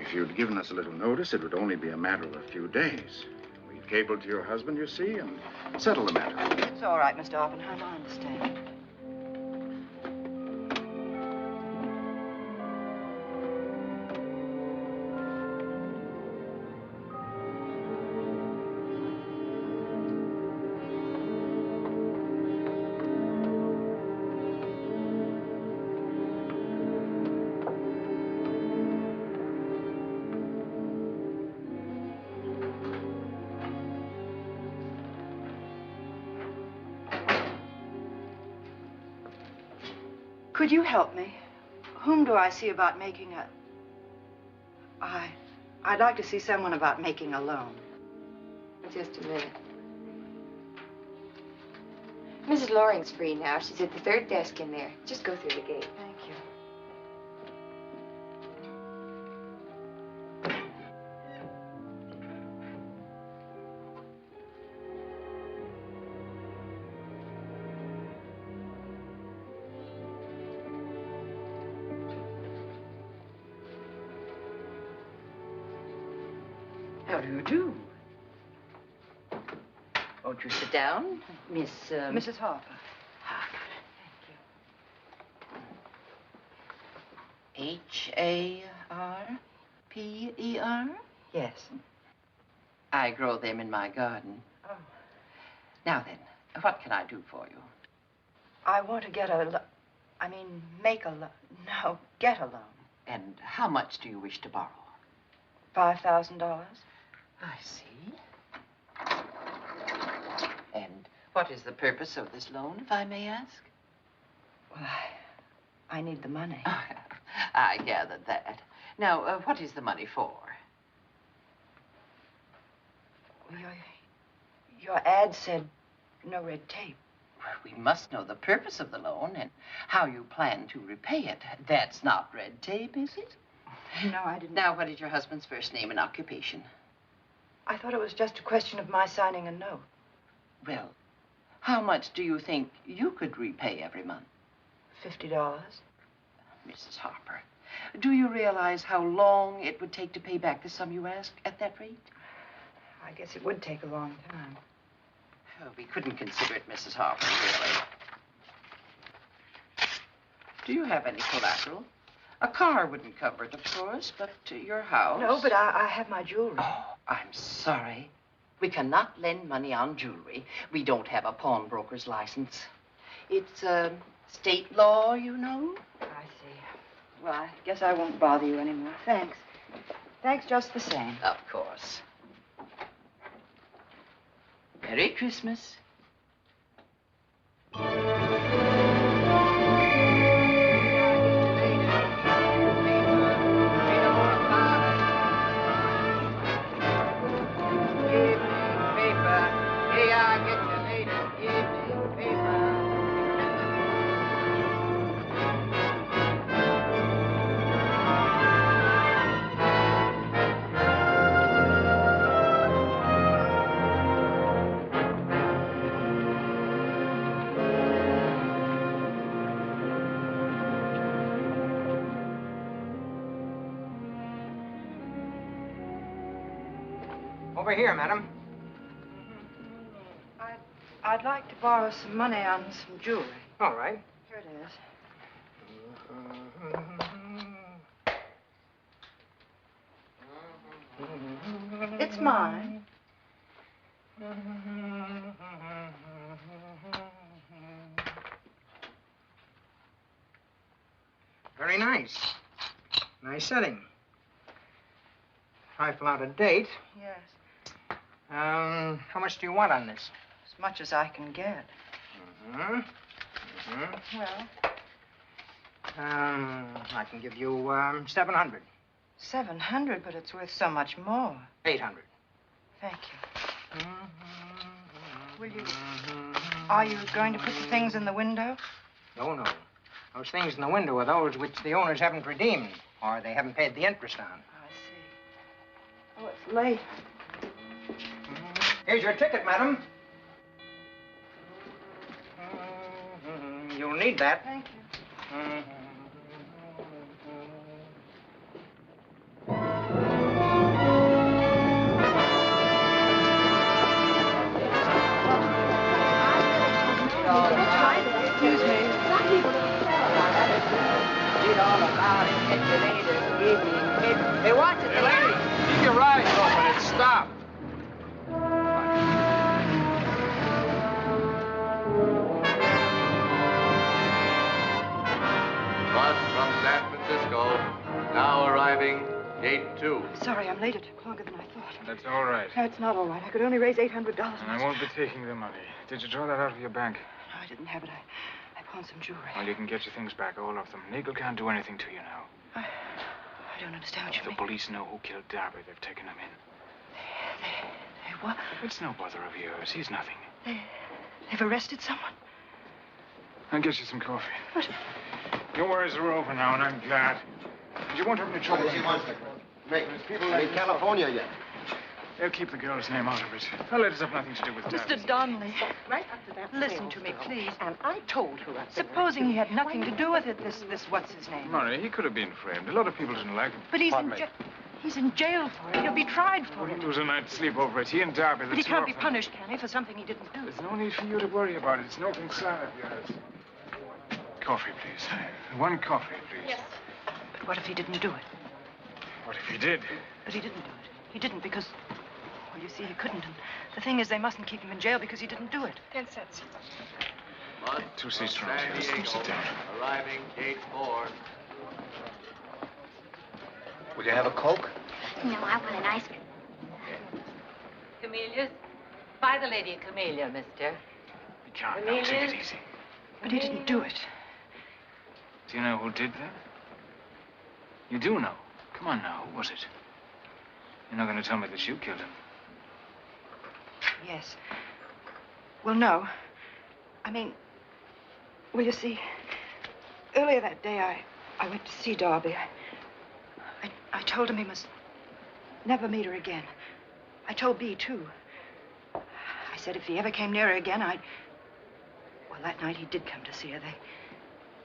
If you'd given us a little notice, it would only be a matter of a few days. We'd cable to your husband, you see, and settle the matter. It's all right, Mr. Oppenheimer. I understand. Could you help me? Whom do I see about making a... I'd like to see someone about making a loan. Just a minute. Mrs. Loring's free now. She's at the third desk in there. Just go through the gate. Thank you. How do you do? Won't you sit down, Miss... Mrs. Harper. Harper. Thank you. Harper? Yes. I grow them in my garden. Oh. Now then, what can I do for you? I want to get make a loan. No, get a loan. And how much do you wish to borrow? $5,000. I see. And what is the purpose of this loan, if I may ask? Well, I need the money. I gathered that. Now, what is the money for? Well, your ad said no red tape. We must know the purpose of the loan and how you plan to repay it. That's not red tape, is it? No, I didn't. Now, what is your husband's first name and occupation? I thought it was just a question of my signing a note. Well, how much do you think you could repay every month? $50. Mrs. Harper, do you realize how long it would take to pay back the sum you asked at that rate? I guess it would take a long time. Oh, we couldn't consider it, Mrs. Harper, really. Do you have any collateral? A car wouldn't cover it, of course, but your house... No, but I have my jewelry. Oh, I'm sorry. We cannot lend money on jewelry. We don't have a pawnbroker's license. It's state law, you know. I see. Well, I guess I won't bother you anymore. Thanks. Thanks just the same. Of course. Merry Christmas. Over here, madam. I'd like to borrow some money on some jewelry. All right. Here it is. It's mine. Very nice. Nice setting. Trifle out of date. Yes. How much do you want on this? As much as I can get. Well, I can give you 700. 700, but it's worth so much more. 800. Thank you. Will you... Are you going to put the things in the window? No, no. Those things in the window are those which the owners haven't redeemed, or they haven't paid the interest on. I see. Oh, it's late. Here's your ticket, madam. You'll need that. Thank you. Excuse me. Read all about it at your latest evening. Hey, watch it. Hey, lady, keep your eyes open and stop. Bus from San Francisco, now arriving, gate 2. Sorry, I'm late. It took longer than I thought. That's all right. No, it's not all right. I could only raise $800. And I won't be taking the money. Did you draw that out of your bank? No, I didn't have it. I pawned some jewelry. Well, you can get your things back, all of them. Legal can't do anything to you now. I don't understand what you mean. The police know who killed Darby. They've taken him in. They what? It's no bother of yours. He's nothing. They've arrested someone? I'll get you some coffee. What? Your worries are over now, and I'm glad. You won't have any trouble. Wait, people in California yet. They'll keep the girl's name out of it. Her letters have nothing to do with Darby. Mr. Donnelly. Right after that. Listen to me, please. And I told her. Supposing he had nothing to do with it, this what's his name? Murray, he could have been framed. A lot of people didn't like him. But he's in jail for it. He'll be tried for it. He'll lose a night's sleep over it. He and Darby, But he can't be punished, can he, for something he didn't do? There's no need for you to worry about it. It's no concern of yours. Coffee, please. One coffee, please. Yes. But what if he didn't do it? What if he did? But he didn't do it. He didn't because... Well, you see, he couldn't. And the thing is, they mustn't keep him in jail because he didn't do it. 10 cents. Bus 2 seats from from San here. Diego, Sit down. arriving, gate 4. Will you have a Coke? No, I want an ice cream. Camellias? Buy the lady a camellia, mister. You can't now. Take it easy. But he didn't do it. Do you know who did that? You do know. Come on now. Who was it? You're not going to tell me that you killed him. Yes. Well, no. I mean, well, you see, earlier that day, I went to see Darby. I told him he must never meet her again. I told Bea, too. I said if he ever came near her again, I'd... Well, that night he did come to see her.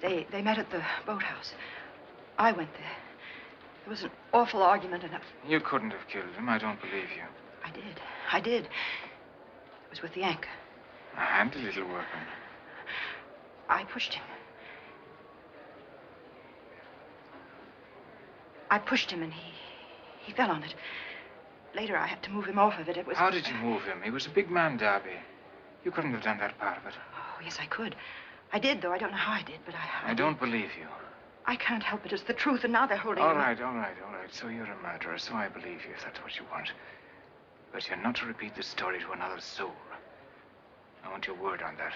They met at the boathouse. I went there. There was an awful argument, and You couldn't have killed him. I don't believe you. I did. It was with the anchor. A handy little workman. I pushed him. I pushed him, and he fell on it. Later, I had to move him off of it. It was... How did you move him? He was a big man, Darby. You couldn't have done that part of it. Oh, yes, I could. I did, though. I don't know how I did, but I I don't believe you. I can't help it. It's the truth, and now they're holding All him. right. So you're a murderer, so I believe you if that's what you want. But you're not to repeat the story to another soul. I want your word on that.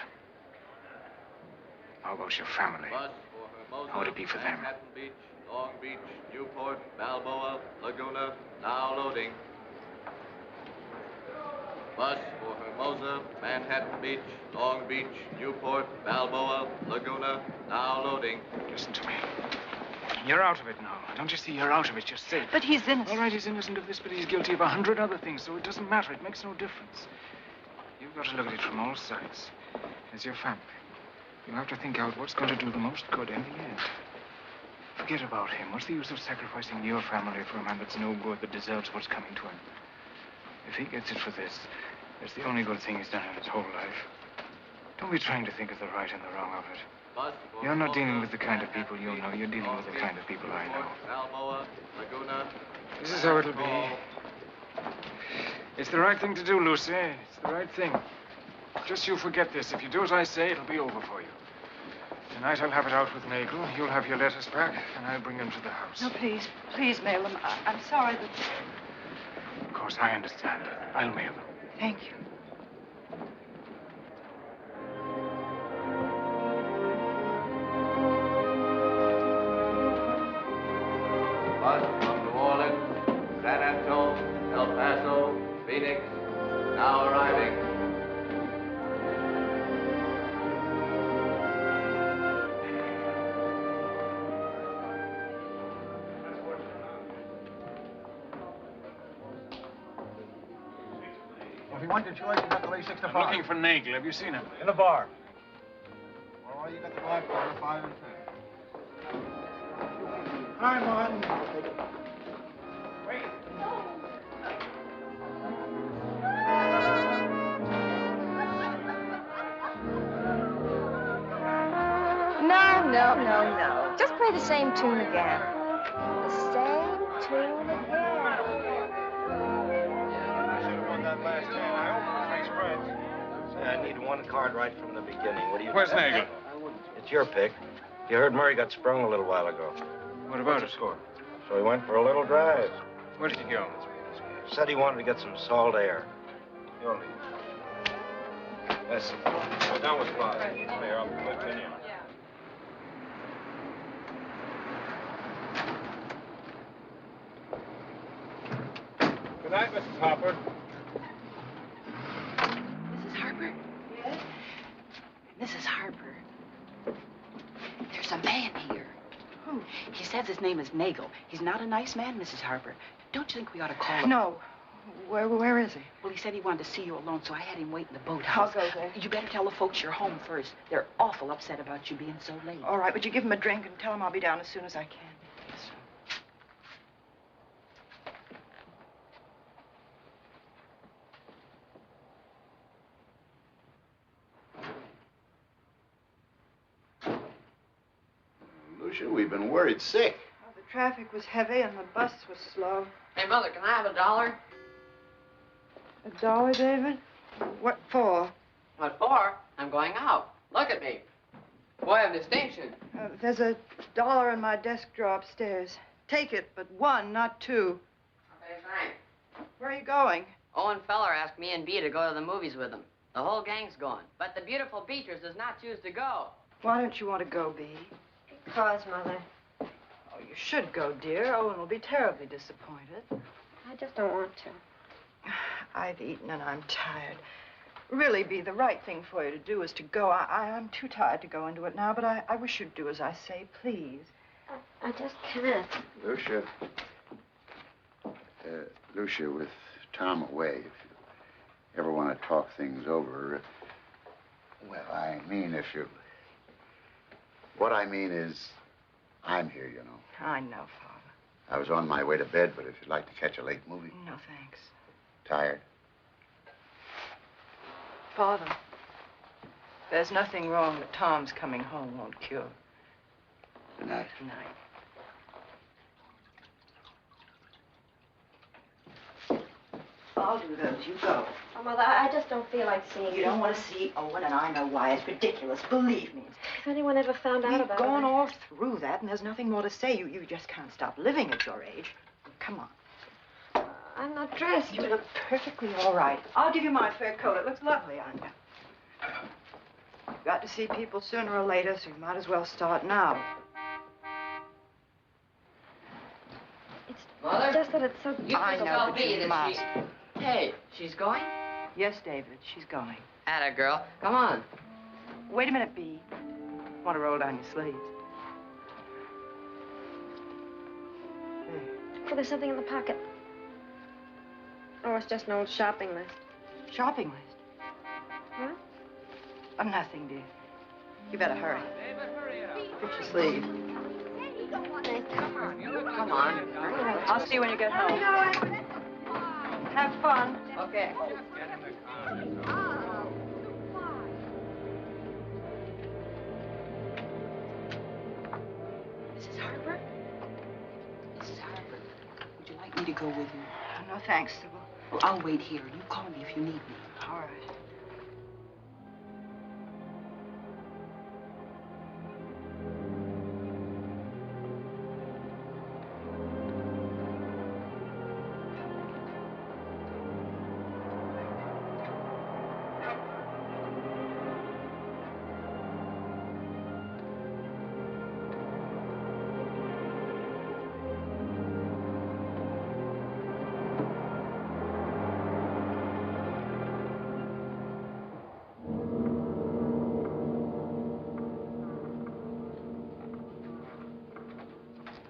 How about your family? How would it be for them? Manhattan Beach, Long Beach, Newport, Balboa, Laguna, now loading. Bus for Hermosa, Manhattan Beach, Long Beach, Newport, Balboa, Laguna, now loading. Listen to me. You're out of it now. Don't you see? You're out of it. You're safe. But he's innocent. All right, he's innocent of this, but he's guilty of 100 other things, so it doesn't matter. It makes no difference. You've got to look at it from all sides. As your family, you have to think out what's going to do the most good in the end. Forget about him. What's the use of sacrificing your family for a man that's no good, that deserves what's coming to him? If he gets it for this, it's the only good thing he's done in his whole life. Don't be trying to think of the right and the wrong of it. You're not dealing with the kind of people you know. You're dealing with the kind of people I know. Balboa, Laguna. This is how it'll be. It's the right thing to do, Lucy. It's the right thing. Just you forget this. If you do as I say, it'll be over for you. Tonight I'll have it out with Nagel. You'll have your letters back, and I'll bring them to the house. No, please mail them. I'm sorry that... Of course, I understand. I'll mail them. Thank you. Bus from New Orleans, San Antonio, El Paso, Phoenix, now arriving. Well, if you want your choice, you got to lay 6 to 5. I'm looking for Nagel. Have you seen him? In the bar. All right, you got the black bar, 5 and 10. Hi, Martin. Wait. No. Just play the same tune again. The same tune again. I should have won that last hand. I opened 3 spreads. I need 1 card right from the beginning. What do you... Where's Nagel? It's your pick. You heard Murray got sprung a little while ago. What about it? Score? So he went for a little drive. Where did he go? Said he wanted to get some salt air. You'll leave. Yes. Go down with 5. Mayor, I'll put Penny on. Good night, Mrs. Harper. Mrs. Harper? Yes? Mrs. Harper, there's a man here. Who? He says his name is Nagel. He's not a nice man, Mrs. Harper. Don't you think we ought to call him? No. Where is he? Well, he said he wanted to see you alone, so I had him wait in the boathouse. I'll go there. You better tell the folks you're home first. They're awful upset about you being so late. All right, would you give him a drink and tell him I'll be down as soon as I can? Lucia, we've been worried sick. Oh, the traffic was heavy and the bus was slow. Hey, Mother, can I have $1? $1, David? What for? What for? I'm going out. Look at me. Boy of distinction. There's $1 in my desk drawer upstairs. Take it, but 1, not 2. Okay, thanks. Where are you going? Owen Feller asked me and Bea to go to the movies with him. The whole gang's going. But the beautiful Beatrice does not choose to go. Why don't you want to go, Bea? Because, Mother. Oh, you should go, dear. Owen will be terribly disappointed. I just don't want to. I've eaten and I'm tired. Really, Bea, the right thing for you to do is to go. I'm too tired to go into it now, but I wish you'd do as I say, please. I just can't. Lucia. Lucia, with Tom away, if you ever want to talk things over, well, I mean, if you... What I mean is, I'm here, you know. I know, Father. I was on my way to bed, but if you'd like to catch a late movie. No, thanks. Tired? Father, there's nothing wrong that Tom's coming home won't cure. Good night. Good night. I'll do those. You go. Oh, Mother, I just don't feel like seeing You don't want to see Owen, and I know why. It's ridiculous. Believe me. If anyone ever found out We've about gone it. all through that, and there's nothing more to say. You just can't stop living at your age. Come on. I'm not dressed. You look perfectly all right. I'll give you my fur coat. It looks lovely on you. You've got to see people sooner or later, so you might as well start now. It's Mother? just that it's so... You I can know, tell but Bea you that must. Hey, she's going? Yes, David, she's going. Atta girl. Come on. Wait a minute, Bea. Want to roll down your sleeves? Oh, there's something in the pocket. Oh, it's just an old shopping list. Shopping list? Huh? Oh, nothing, dear. You better hurry. David, hurry up. Get your sleeve. Come on. I'll see you when you get home. Have fun. Okay. Mrs. Harper? Mrs. Harper, would you like me to go with you? No, thanks, Sybil. Well, I'll wait here. You call me if you need me. All right.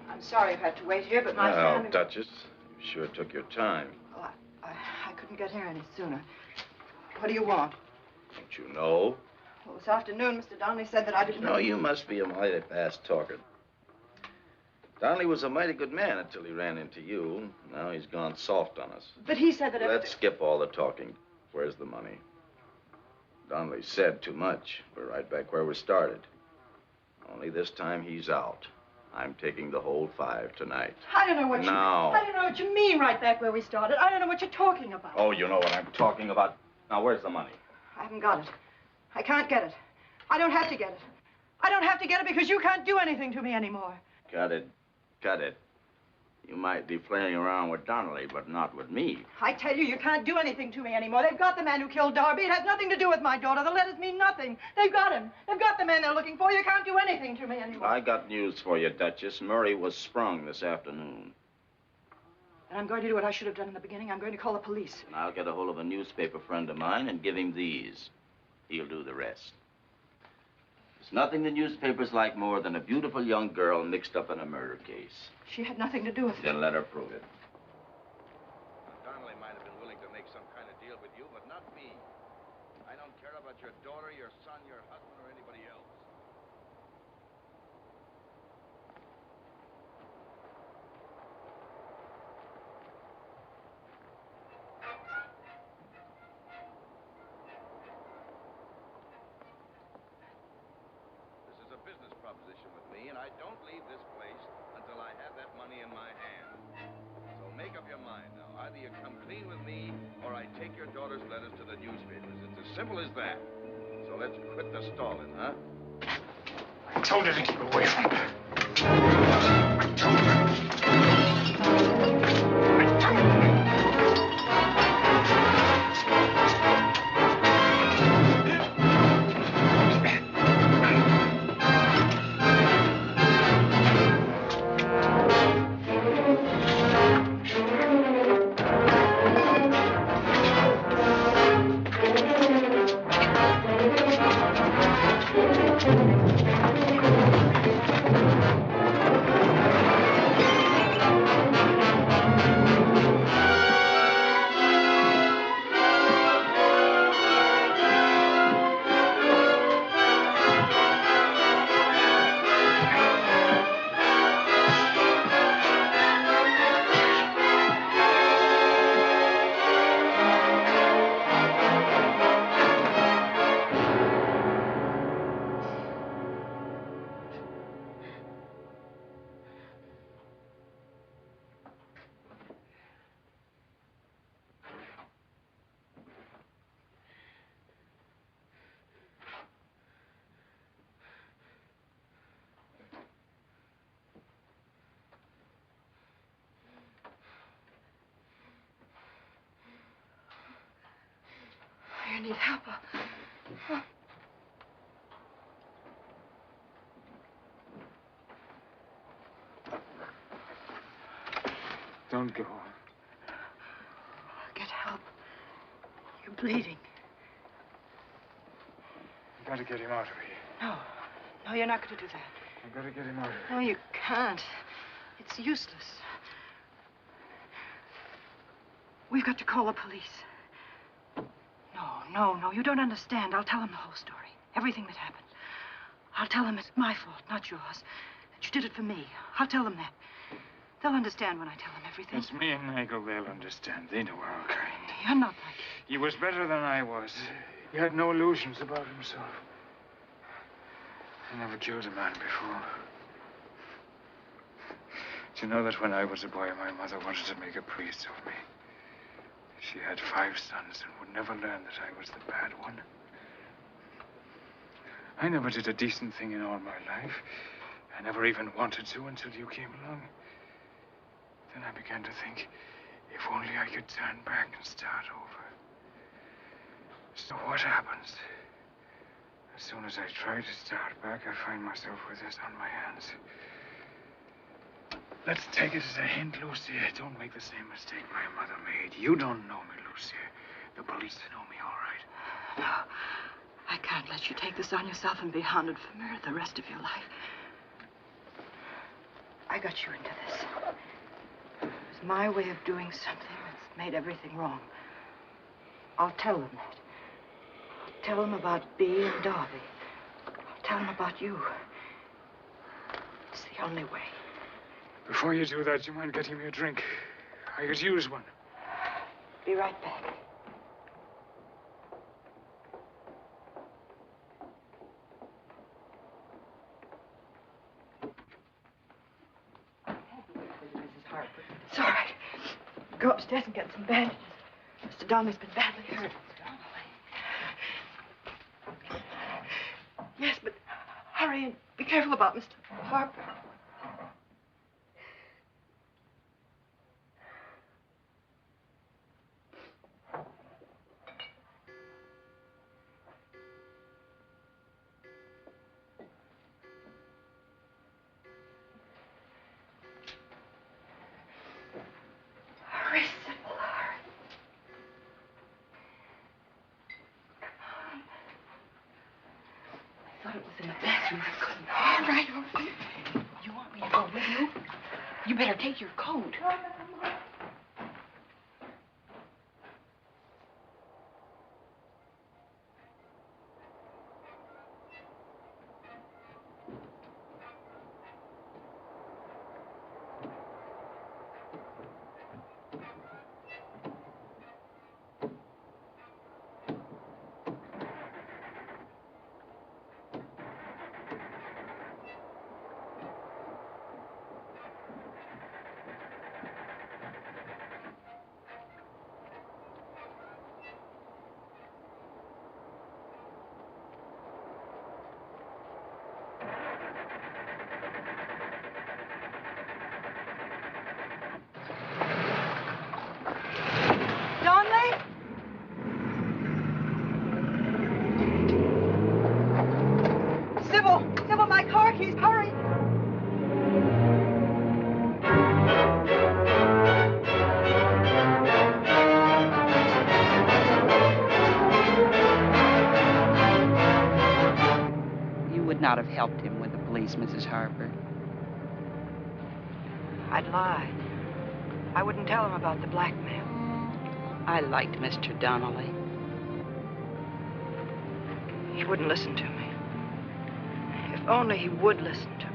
I'm sorry I've had to wait here, but my family... Duchess, you sure took your time. Oh, I couldn't you got here any sooner. What do you want? Don't you know? Well, this afternoon, Mr. Donnelly said that I didn't... No, you must be a mighty fast talker. Donnelly was a mighty good man until he ran into you. Now he's gone soft on us. But he said that Let's skip all the talking. Where's the money? Donnelly said too much. We're right back where we started. Only this time he's out. I'm taking the whole 5 tonight. I don't know what Now. I don't know what you mean right back where we started. I don't know what you're talking about. Oh, you know what I'm talking about. Now, where's the money? I haven't got it. I can't get it. I don't have to get it. I don't have to get it because you can't do anything to me anymore. Cut it. Cut it. You might be playing around with Donnelly, but not with me. I tell you, you can't do anything to me anymore. They've got the man who killed Darby. It has nothing to do with my daughter. The letters mean nothing. They've got him. They've got the man they're looking for. You can't do anything to me anymore. I got news for you, Duchess. Murray was sprung this afternoon. And I'm going to do what I should have done in the beginning. I'm going to call the police. And I'll get a hold of a newspaper friend of mine and give him these. He'll do the rest. There's nothing the newspapers like more than a beautiful young girl mixed up in a murder case. She had nothing to do with it. Then let her prove it. Donnelly might have been willing to make some kind of deal with you, but not me. I don't care about your daughter, your son, your husband, or anybody else. This is a business proposition with me, and I don't leave this place until I have that money in my hand. So make up your mind now. Either you come clean with me, or I take your daughter's letters to the newspapers. It's as simple as that. So let's quit the stalling, huh? I told her to keep away from her. I told her. I need help. Don't go. Get help. You're bleeding. I've got to get him out of here. No. No, you're not going to do that. I've got to get him out of here. No, you can't. It's useless. We've got to call the police. No, you don't understand. I'll tell them the whole story. Everything that happened. I'll tell them it's my fault, not yours. That you did it for me. I'll tell them that. They'll understand when I tell them everything. It's me and Michael. They'll understand. They know our kind. You're not like it. He was better than I was. He had no illusions about himself. I never killed a man before. Do you know that when I was a boy, my mother wanted to make a priest of me? She had 5 sons and would never learn that I was the bad one. I never did a decent thing in all my life. I never even wanted to until you came along. Then I began to think, if only I could turn back and start over. So what happens? As soon as I try to start back, I find myself with this on my hands. Let's take it as a hint, Lucia. Don't make the same mistake my mother made. You don't know me, Lucia. The police know me all right. No, I can't let you take this on yourself and be haunted for murder the rest of your life. I got you into this. It was my way of doing something that's made everything wrong. I'll tell them that. I'll tell them about Bea and Darby. I'll tell them about you. It's the only way. Before you do that, you mind getting me a drink? I could use one. Be right back. Mrs. Harper. It's all right. Go upstairs and get some bandages. Mr. Donnelly's been badly hurt. Yes, but hurry and be careful about Mr. Harper. Hurry, Sybil, hurry. I thought it was in the bathroom. I couldn't. All right, all right. You want me to go with you? You better take your coat. Sybil, my car keys, hurry! You would not have helped him with the police, Mrs. Harper. I'd lie. I wouldn't tell him about the blackmail. I liked Mr. Donnelly. He wouldn't listen to me. If only he would listen to me.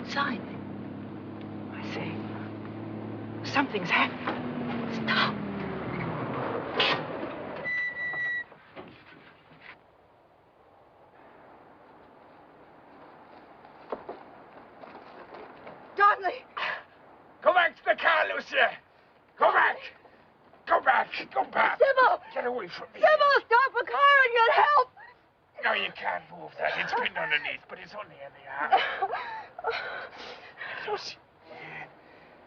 Side. I see. Something's happened. Stop. Donnelly! Go back to the car, Lucia! Go back! Go back! Go back! Sybil! Get away from me! Sybil, stop a car and get help! No, you can't move that. It's pinned underneath, but it's only in the arm. Lucy,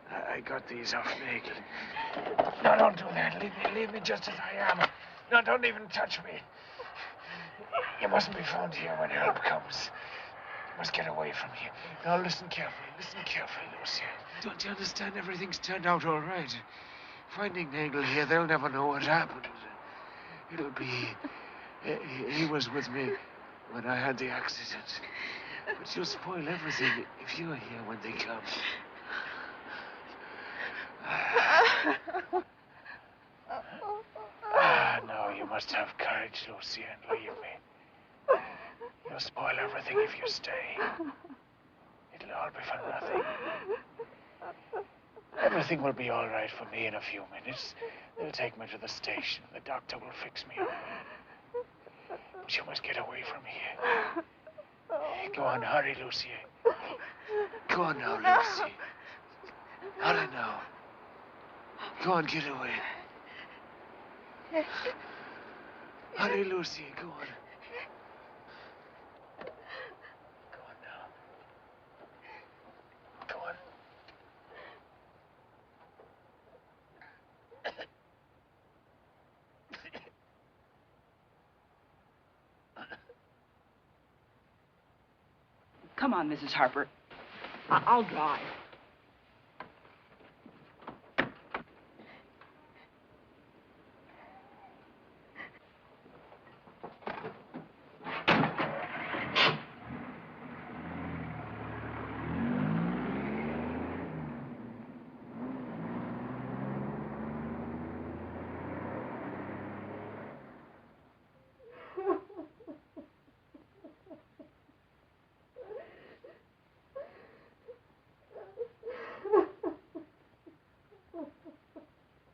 I got these off Nagel. No, don't do that. Leave me just as I am. No, don't even touch me. You mustn't be found here when help comes. You must get away from here. Now, listen carefully. Listen carefully, Lucy. Don't you understand? Everything's turned out all right. Finding Nagel here, they'll never know what happened. It'll be... He was with me when I had the accident. But you'll spoil everything if you're here when they come. No, you must have courage, Lucia, and leave me. You'll spoil everything if you stay. It'll all be for nothing. Everything will be all right for me in a few minutes. They'll take me to the station. The doctor will fix me up. But you must get away from here. Go on, hurry, Lucy. Go on now, Lucy. Hurry now. Go on, get away. Hurry, Lucy, go on. Go on now. Go on. Come on, Mrs. Harper. I'll drive.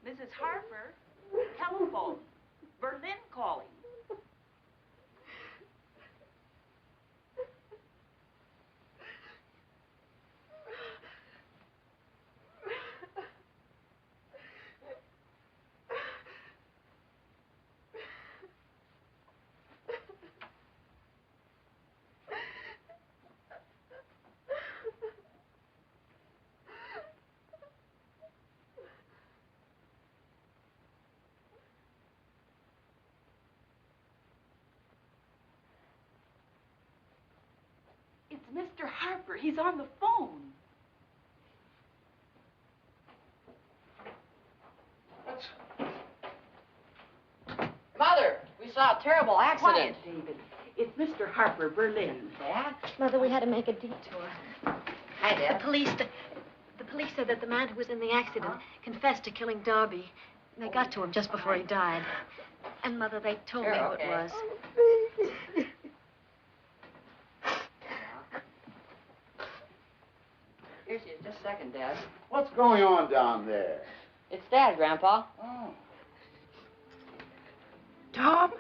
Mrs. Harper, telephone. Berlin calling. It's Mr. Harper. He's on the phone. Mother, we saw a terrible accident. Quiet, David. It's Mr. Harper, Berlin. Dad? Mother, we had to make a detour. Hi, Dad. The police said that the man who was in the accident confessed to killing Darby. They got to him just before he died. And, Mother, they told me who it was. Here she is. Just a second, Dad. What's going on down there? It's Dad, Grandpa. Oh. Tom,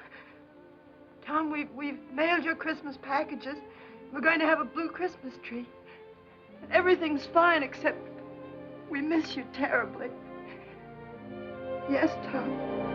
we've mailed your Christmas packages. We're going to have a blue Christmas tree. Everything's fine, except we miss you terribly. Yes, Tom.